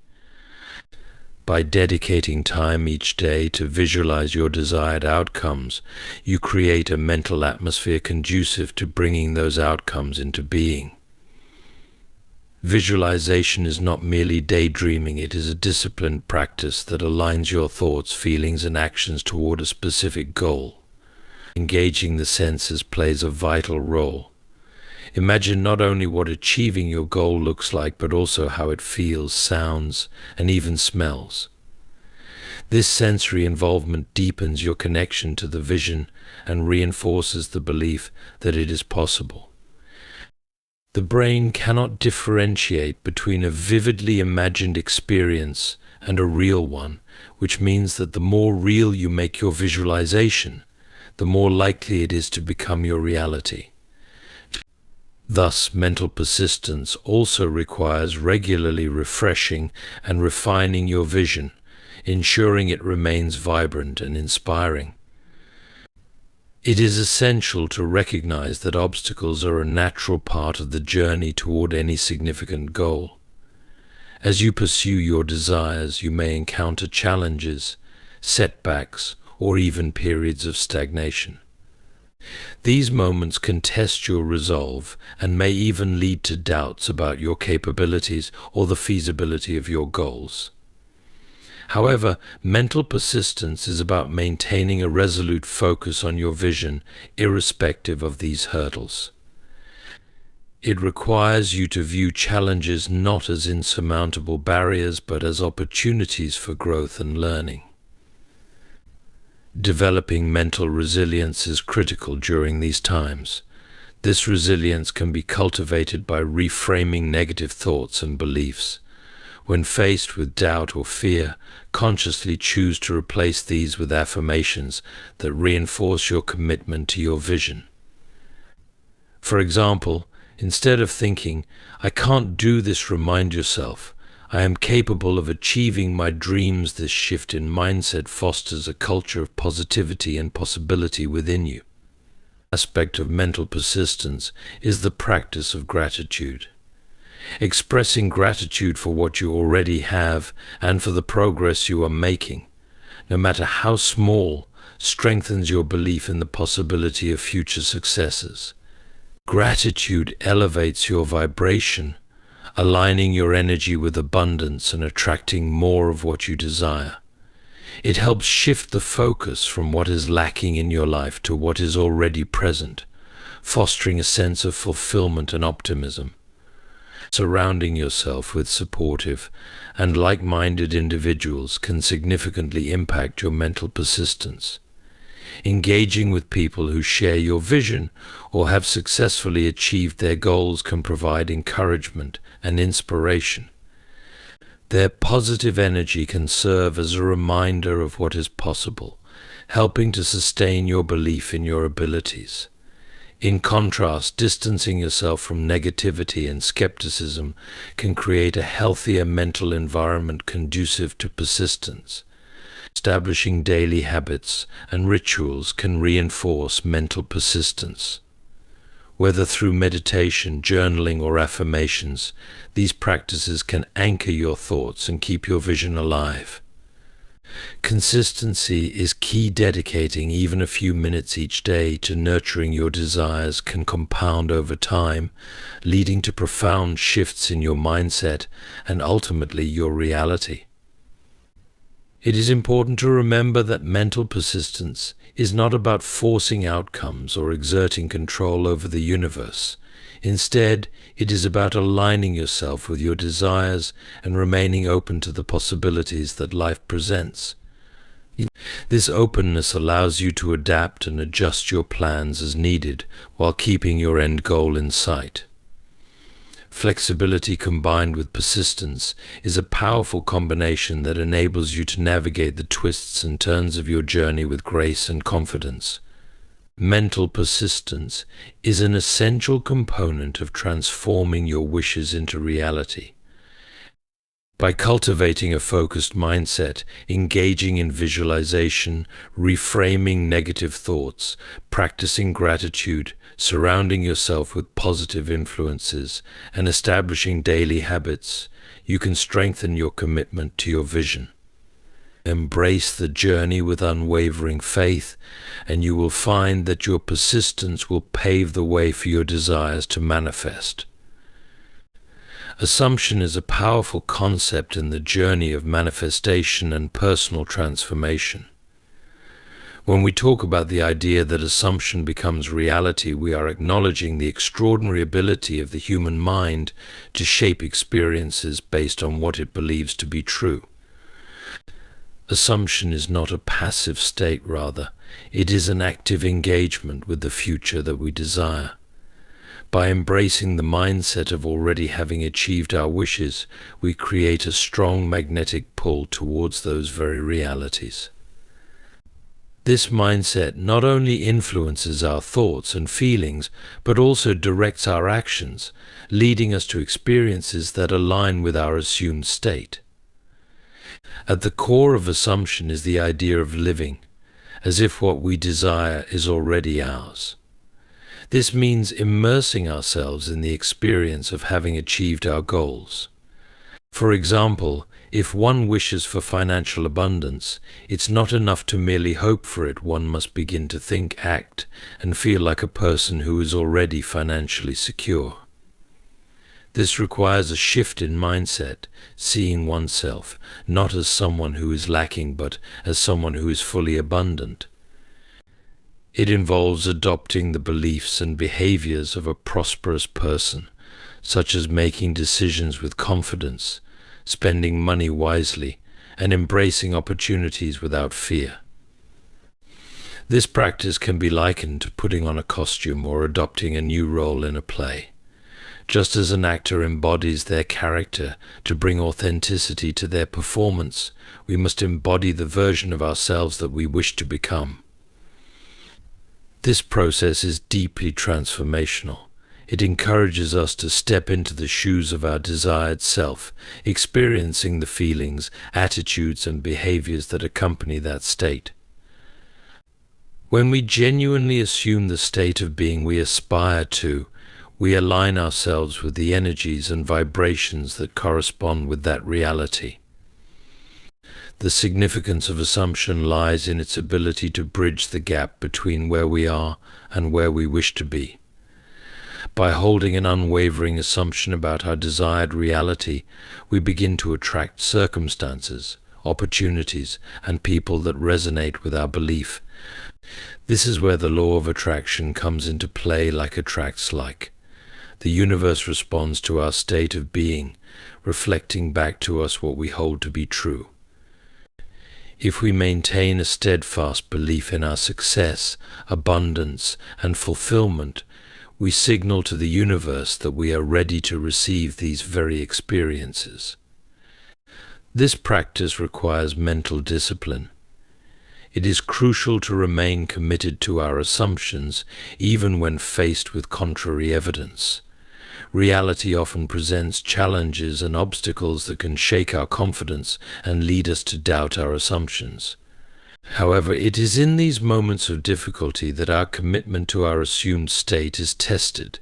A: By dedicating time each day to visualize your desired outcomes, you create a mental atmosphere conducive to bringing those outcomes into being. Visualization is not merely daydreaming, it is a disciplined practice that aligns your thoughts, feelings, and actions toward a specific goal. Engaging the senses plays a vital role. Imagine not only what achieving your goal looks like, but also how it feels, sounds, and even smells. This sensory involvement deepens your connection to the vision and reinforces the belief that it is possible. The brain cannot differentiate between a vividly imagined experience and a real one, which means that the more real you make your visualization, the more likely it is to become your reality. Thus, mental persistence also requires regularly refreshing and refining your vision, ensuring it remains vibrant and inspiring. It is essential to recognize that obstacles are a natural part of the journey toward any significant goal. As you pursue your desires, you may encounter challenges, setbacks, or even periods of stagnation. These moments can test your resolve and may even lead to doubts about your capabilities or the feasibility of your goals. However, mental persistence is about maintaining a resolute focus on your vision, irrespective of these hurdles. It requires you to view challenges not as insurmountable barriers, but as opportunities for growth and learning. Developing mental resilience is critical during these times. This resilience can be cultivated by reframing negative thoughts and beliefs. When faced with doubt or fear, consciously choose to replace these with affirmations that reinforce your commitment to your vision. For example, instead of thinking, "I can't do this," remind yourself, "I am capable of achieving my dreams." This shift in mindset fosters a culture of positivity and possibility within you. An aspect of mental persistence is the practice of gratitude. Expressing gratitude for what you already have and for the progress you are making, no matter how small, strengthens your belief in the possibility of future successes. Gratitude elevates your vibration, aligning your energy with abundance and attracting more of what you desire. It helps shift the focus from what is lacking in your life to what is already present, fostering a sense of fulfillment and optimism. Surrounding yourself with supportive and like-minded individuals can significantly impact your mental persistence. Engaging with people who share your vision or have successfully achieved their goals can provide encouragement and inspiration. Their positive energy can serve as a reminder of what is possible, helping to sustain your belief in your abilities. In contrast, distancing yourself from negativity and skepticism can create a healthier mental environment conducive to persistence. Establishing daily habits and rituals can reinforce mental persistence. Whether through meditation, journaling, or affirmations, these practices can anchor your thoughts and keep your vision alive. Consistency is key. Dedicating even a few minutes each day to nurturing your desires can compound over time, leading to profound shifts in your mindset and ultimately your reality. It is important to remember that mental persistence is not about forcing outcomes or exerting control over the universe. Instead, it is about aligning yourself with your desires and remaining open to the possibilities that life presents. This openness allows you to adapt and adjust your plans as needed while keeping your end goal in sight. Flexibility combined with persistence is a powerful combination that enables you to navigate the twists and turns of your journey with grace and confidence. Mental persistence is an essential component of transforming your wishes into reality. By cultivating a focused mindset, engaging in visualization, reframing negative thoughts, practicing gratitude, surrounding yourself with positive influences, and establishing daily habits, you can strengthen your commitment to your vision. Embrace the journey with unwavering faith, and you will find that your persistence will pave the way for your desires to manifest. Assumption is a powerful concept in the journey of manifestation and personal transformation. When we talk about the idea that assumption becomes reality, we are acknowledging the extraordinary ability of the human mind to shape experiences based on what it believes to be true. Assumption is not a passive state, rather, it is an active engagement with the future that we desire. By embracing the mindset of already having achieved our wishes, we create a strong magnetic pull towards those very realities. This mindset not only influences our thoughts and feelings, but also directs our actions, leading us to experiences that align with our assumed state. At the core of assumption is the idea of living, as if what we desire is already ours. This means immersing ourselves in the experience of having achieved our goals. For example, if one wishes for financial abundance, it's not enough to merely hope for it. One must begin to think, act, and feel like a person who is already financially secure. This requires a shift in mindset, seeing oneself not as someone who is lacking, but as someone who is fully abundant. It involves adopting the beliefs and behaviors of a prosperous person, such as making decisions with confidence, spending money wisely, and embracing opportunities without fear. This practice can be likened to putting on a costume or adopting a new role in a play. Just as an actor embodies their character to bring authenticity to their performance, we must embody the version of ourselves that we wish to become. This process is deeply transformational. It encourages us to step into the shoes of our desired self, experiencing the feelings, attitudes, and behaviors that accompany that state. When we genuinely assume the state of being we aspire to, we align ourselves with the energies and vibrations that correspond with that reality. The significance of assumption lies in its ability to bridge the gap between where we are and where we wish to be. By holding an unwavering assumption about our desired reality, we begin to attract circumstances, opportunities, and people that resonate with our belief. This is where the law of attraction comes into play. Like attracts like. The universe responds to our state of being, reflecting back to us what we hold to be true. If we maintain a steadfast belief in our success, abundance, and fulfillment, we signal to the universe that we are ready to receive these very experiences. This practice requires mental discipline. It is crucial to remain committed to our assumptions, even when faced with contrary evidence. Reality often presents challenges and obstacles that can shake our confidence and lead us to doubt our assumptions. However, it is in these moments of difficulty that our commitment to our assumed state is tested.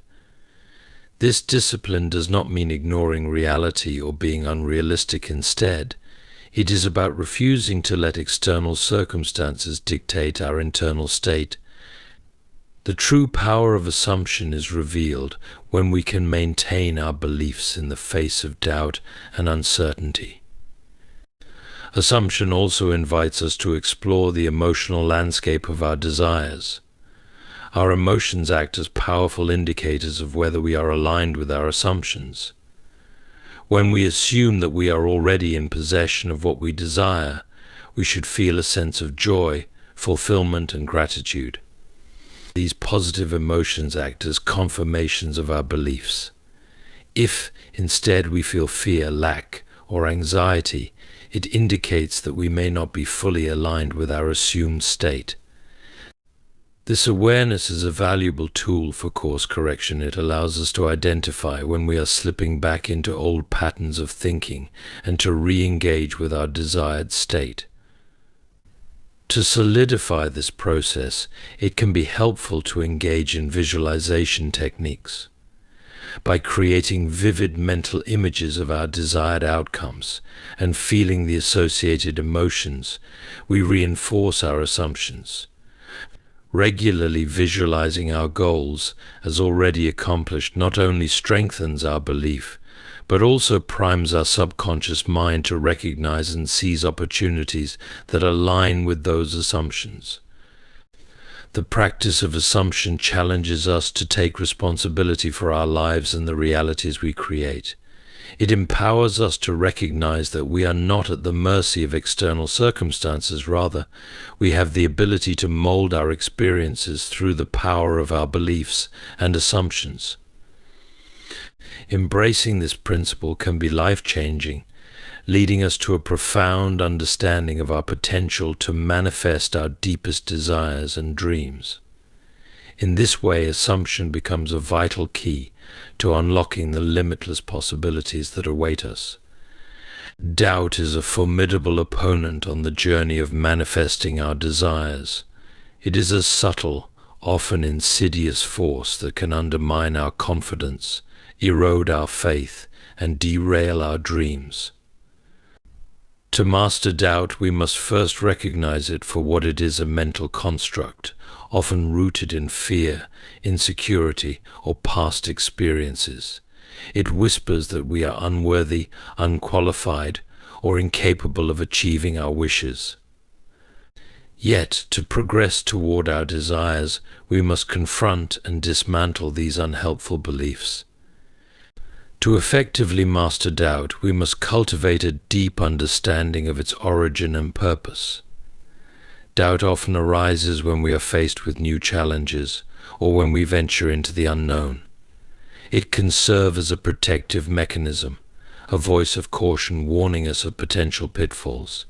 A: This discipline does not mean ignoring reality or being unrealistic. Instead, it is about refusing to let external circumstances dictate our internal state. The true power of assumption is revealed when we can maintain our beliefs in the face of doubt and uncertainty. Assumption also invites us to explore the emotional landscape of our desires. Our emotions act as powerful indicators of whether we are aligned with our assumptions. When we assume that we are already in possession of what we desire, we should feel a sense of joy, fulfillment, and gratitude. These positive emotions act as confirmations of our beliefs. If, instead, we feel fear, lack, or anxiety, it indicates that we may not be fully aligned with our assumed state. This awareness is a valuable tool for course correction. It allows us to identify when we are slipping back into old patterns of thinking and to re-engage with our desired state. To solidify this process, it can be helpful to engage in visualization techniques. By creating vivid mental images of our desired outcomes and feeling the associated emotions, we reinforce our assumptions. Regularly visualizing our goals as already accomplished not only strengthens our belief, but also primes our subconscious mind to recognize and seize opportunities that align with those assumptions. The practice of assumption challenges us to take responsibility for our lives and the realities we create. It empowers us to recognize that we are not at the mercy of external circumstances. Rather, we have the ability to mold our experiences through the power of our beliefs and assumptions. Embracing this principle can be life-changing, leading us to a profound understanding of our potential to manifest our deepest desires and dreams. In this way, assumption becomes a vital key to unlocking the limitless possibilities that await us. Doubt is a formidable opponent on the journey of manifesting our desires. It is a subtle, often insidious force that can undermine our confidence, erode our faith, and derail our dreams. To master doubt, we must first recognize it for what it is: a mental construct, often rooted in fear, insecurity, or past experiences. It whispers that we are unworthy, unqualified, or incapable of achieving our wishes. Yet, to progress toward our desires, we must confront and dismantle these unhelpful beliefs. To effectively master doubt, we must cultivate a deep understanding of its origin and purpose. Doubt often arises when we are faced with new challenges or when we venture into the unknown. It can serve as a protective mechanism, a voice of caution warning us of potential pitfalls.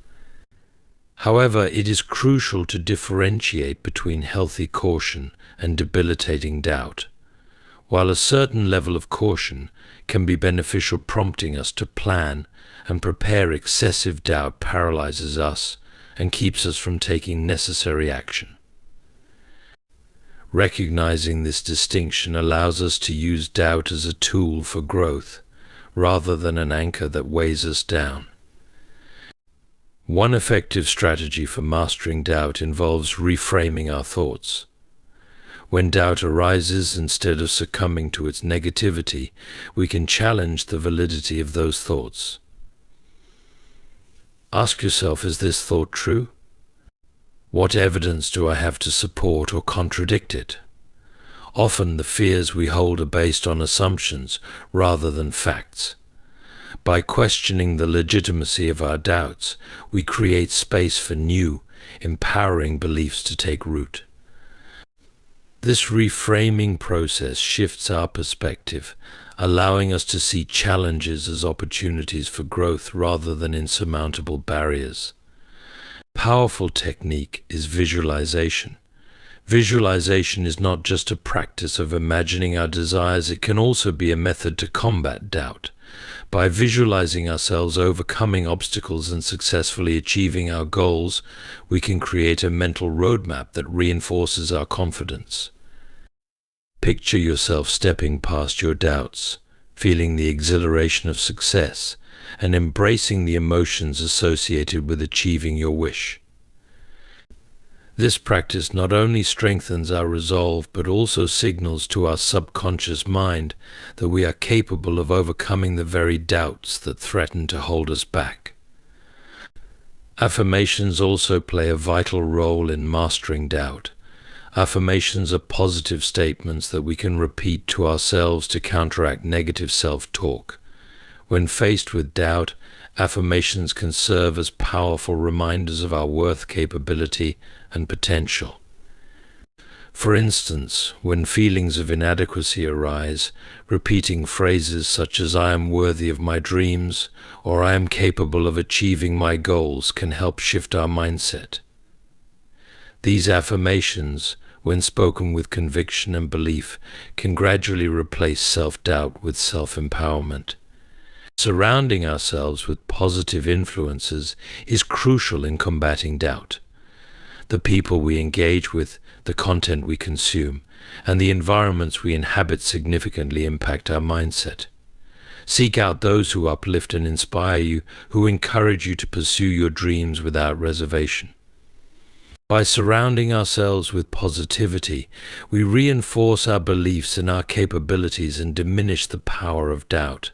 A: However, it is crucial to differentiate between healthy caution and debilitating doubt. While a certain level of caution can be beneficial, prompting us to plan and prepare, excessive doubt paralyzes us and keeps us from taking necessary action. Recognizing this distinction allows us to use doubt as a tool for growth, rather than an anchor that weighs us down. One effective strategy for mastering doubt involves reframing our thoughts. When doubt arises, instead of succumbing to its negativity, we can challenge the validity of those thoughts. Ask yourself, is this thought true? What evidence do I have to support or contradict it? Often the fears we hold are based on assumptions rather than facts. By questioning the legitimacy of our doubts, we create space for new, empowering beliefs to take root. This reframing process shifts our perspective, allowing us to see challenges as opportunities for growth rather than insurmountable barriers. A powerful technique is visualization. Visualization is not just a practice of imagining our desires, it can also be a method to combat doubt. By visualizing ourselves overcoming obstacles and successfully achieving our goals, we can create a mental roadmap that reinforces our confidence. Picture yourself stepping past your doubts, feeling the exhilaration of success, and embracing the emotions associated with achieving your wish. This practice not only strengthens our resolve but also signals to our subconscious mind that we are capable of overcoming the very doubts that threaten to hold us back. Affirmations also play a vital role in mastering doubt. Affirmations are positive statements that we can repeat to ourselves to counteract negative self-talk. When faced with doubt, affirmations can serve as powerful reminders of our worth, capability, and potential. For instance, when feelings of inadequacy arise, repeating phrases such as "I am worthy of my dreams" or "I am capable of achieving my goals" can help shift our mindset. These affirmations, when spoken with conviction and belief, can gradually replace self-doubt with self-empowerment. Surrounding ourselves with positive influences is crucial in combating doubt. The people we engage with, the content we consume, and the environments we inhabit significantly impact our mindset. Seek out those who uplift and inspire you, who encourage you to pursue your dreams without reservation. By surrounding ourselves with positivity, we reinforce our beliefs in our capabilities and diminish the power of doubt.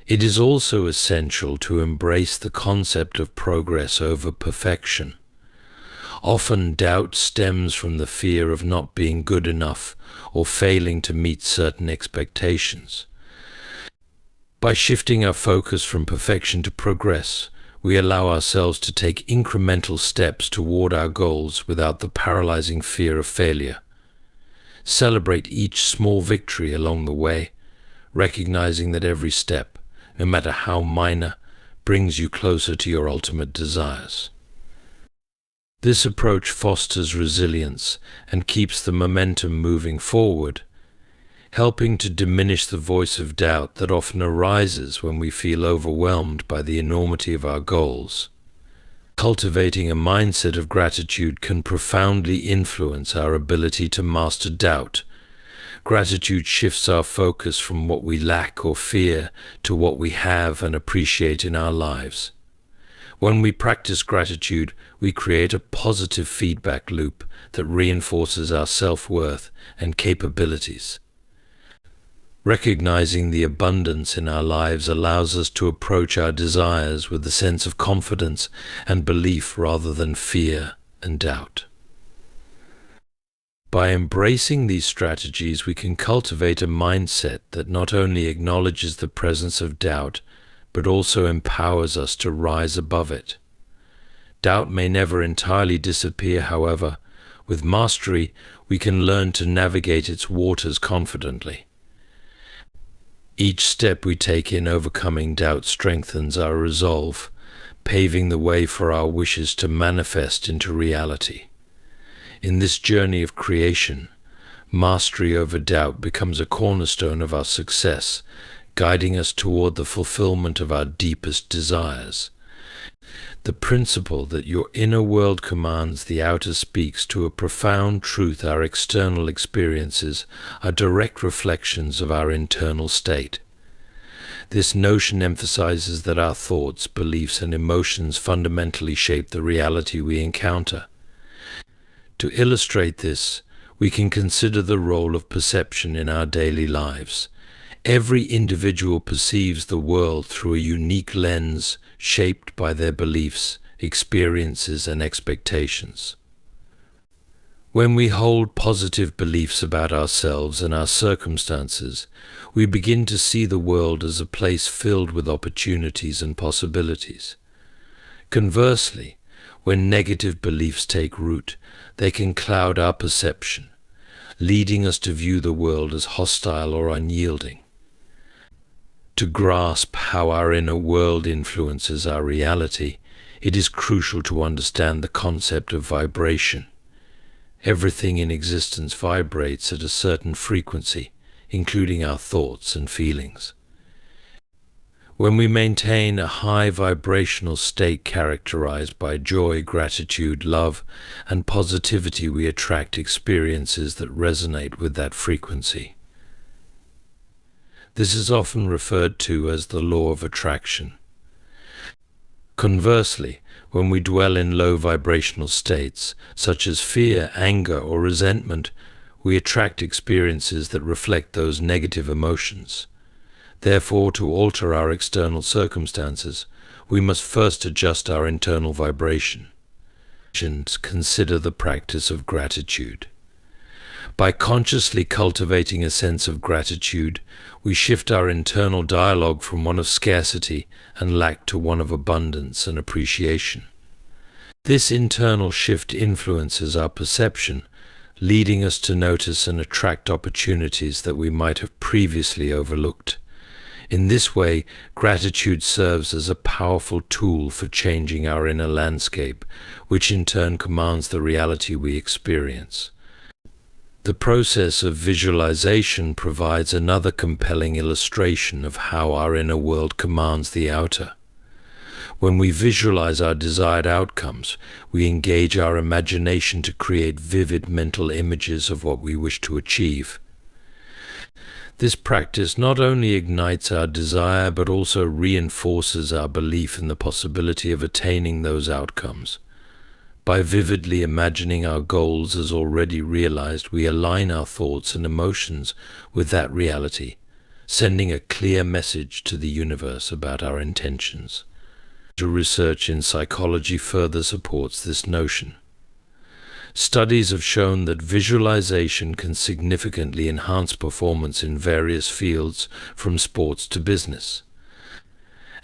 A: It is also essential to embrace the concept of progress over perfection. Often doubt stems from the fear of not being good enough or failing to meet certain expectations. By shifting our focus from perfection to progress, we allow ourselves to take incremental steps toward our goals without the paralyzing fear of failure. Celebrate each small victory along the way, recognizing that every step, no matter how minor, brings you closer to your ultimate desires. This approach fosters resilience and keeps the momentum moving forward, helping to diminish the voice of doubt that often arises when we feel overwhelmed by the enormity of our goals. Cultivating a mindset of gratitude can profoundly influence our ability to master doubt. Gratitude shifts our focus from what we lack or fear to what we have and appreciate in our lives. When we practice gratitude, we create a positive feedback loop that reinforces our self-worth and capabilities. Recognizing the abundance in our lives allows us to approach our desires with a sense of confidence and belief rather than fear and doubt. By embracing these strategies, we can cultivate a mindset that not only acknowledges the presence of doubt, but also empowers us to rise above it. Doubt may never entirely disappear, however. With mastery, we can learn to navigate its waters confidently. Each step we take in overcoming doubt strengthens our resolve, paving the way for our wishes to manifest into reality. In this journey of creation, mastery over doubt becomes a cornerstone of our success, guiding us toward the fulfillment of our deepest desires. The principle that your inner world commands the outer speaks to a profound truth. Our external experiences are direct reflections of our internal state. This notion emphasizes that our thoughts, beliefs, and emotions fundamentally shape the reality we encounter. To illustrate this, we can consider the role of perception in our daily lives. Every individual perceives the world through a unique lens shaped by their beliefs, experiences, and expectations. When we hold positive beliefs about ourselves and our circumstances, we begin to see the world as a place filled with opportunities and possibilities. Conversely, when negative beliefs take root, they can cloud our perception, leading us to view the world as hostile or unyielding. To grasp how our inner world influences our reality, it is crucial to understand the concept of vibration. Everything in existence vibrates at a certain frequency, including our thoughts and feelings. When we maintain a high vibrational state characterized by joy, gratitude, love, and positivity, we attract experiences that resonate with that frequency. This is often referred to as the law of attraction. Conversely, when we dwell in low vibrational states, such as fear, anger, or resentment, we attract experiences that reflect those negative emotions. Therefore, to alter our external circumstances, we must first adjust our internal vibration. Consider the practice of gratitude. By consciously cultivating a sense of gratitude, we shift our internal dialogue from one of scarcity and lack to one of abundance and appreciation. This internal shift influences our perception, leading us to notice and attract opportunities that we might have previously overlooked. In this way, gratitude serves as a powerful tool for changing our inner landscape, which in turn commands the reality we experience. The process of visualization provides another compelling illustration of how our inner world commands the outer. When we visualize our desired outcomes, we engage our imagination to create vivid mental images of what we wish to achieve. This practice not only ignites our desire but also reinforces our belief in the possibility of attaining those outcomes. By vividly imagining our goals as already realized, we align our thoughts and emotions with that reality, sending a clear message to the universe about our intentions. Research in psychology further supports this notion. Studies have shown that visualization can significantly enhance performance in various fields, from sports to business.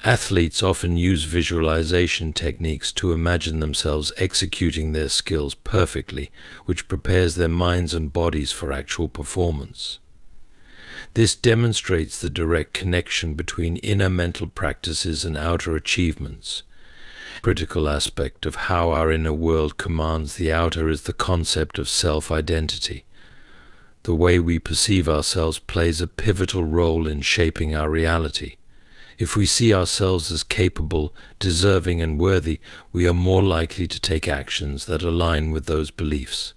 A: Athletes often use visualization techniques to imagine themselves executing their skills perfectly, which prepares their minds and bodies for actual performance. This demonstrates the direct connection between inner mental practices and outer achievements. A critical aspect of how our inner world commands the outer is the concept of self-identity. The way we perceive ourselves plays a pivotal role in shaping our reality. If we see ourselves as capable, deserving, and worthy, we are more likely to take actions that align with those beliefs.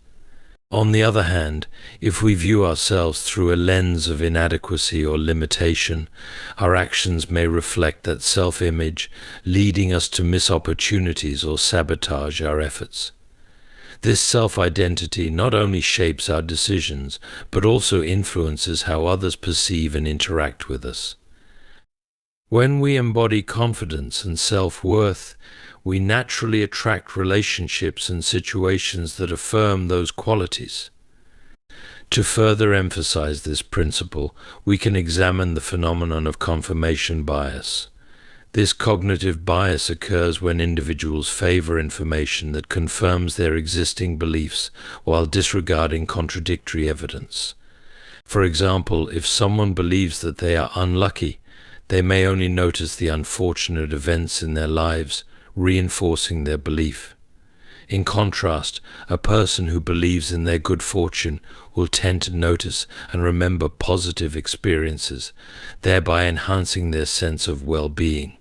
A: On the other hand, if we view ourselves through a lens of inadequacy or limitation, our actions may reflect that self-image, leading us to miss opportunities or sabotage our efforts. This self-identity not only shapes our decisions, but also influences how others perceive and interact with us. When we embody confidence and self-worth, we naturally attract relationships and situations that affirm those qualities. To further emphasize this principle, we can examine the phenomenon of confirmation bias. This cognitive bias occurs when individuals favor information that confirms their existing beliefs while disregarding contradictory evidence. For example, if someone believes that they are unlucky, they may only notice the unfortunate events in their lives, reinforcing their belief. In contrast, a person who believes in their good fortune will tend to notice and remember positive experiences, thereby enhancing their sense of well-being.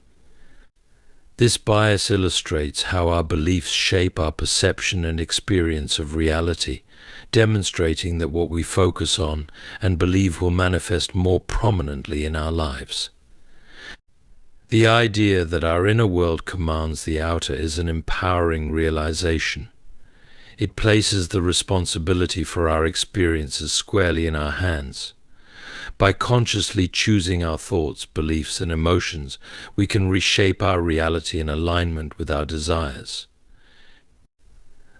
A: This bias illustrates how our beliefs shape our perception and experience of reality, demonstrating that what we focus on and believe will manifest more prominently in our lives. The idea that our inner world commands the outer is an empowering realization. It places the responsibility for our experiences squarely in our hands. By consciously choosing our thoughts, beliefs, and emotions, we can reshape our reality in alignment with our desires.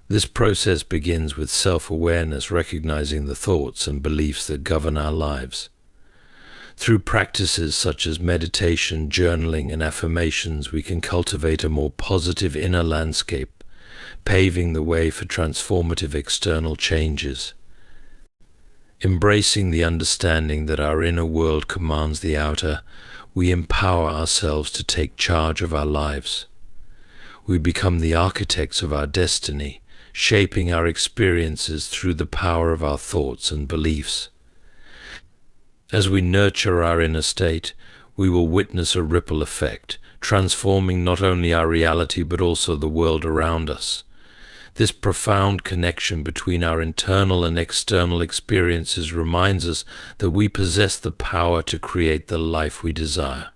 A: This process begins with self-awareness, recognizing the thoughts and beliefs that govern our lives. Through practices such as meditation, journaling, and affirmations, we can cultivate a more positive inner landscape, paving the way for transformative external changes. Embracing the understanding that our inner world commands the outer, we empower ourselves to take charge of our lives. We become the architects of our destiny, shaping our experiences through the power of our thoughts and beliefs. As we nurture our inner state, we will witness a ripple effect, transforming not only our reality but also the world around us. This profound connection between our internal and external experiences reminds us that we possess the power to create the life we desire.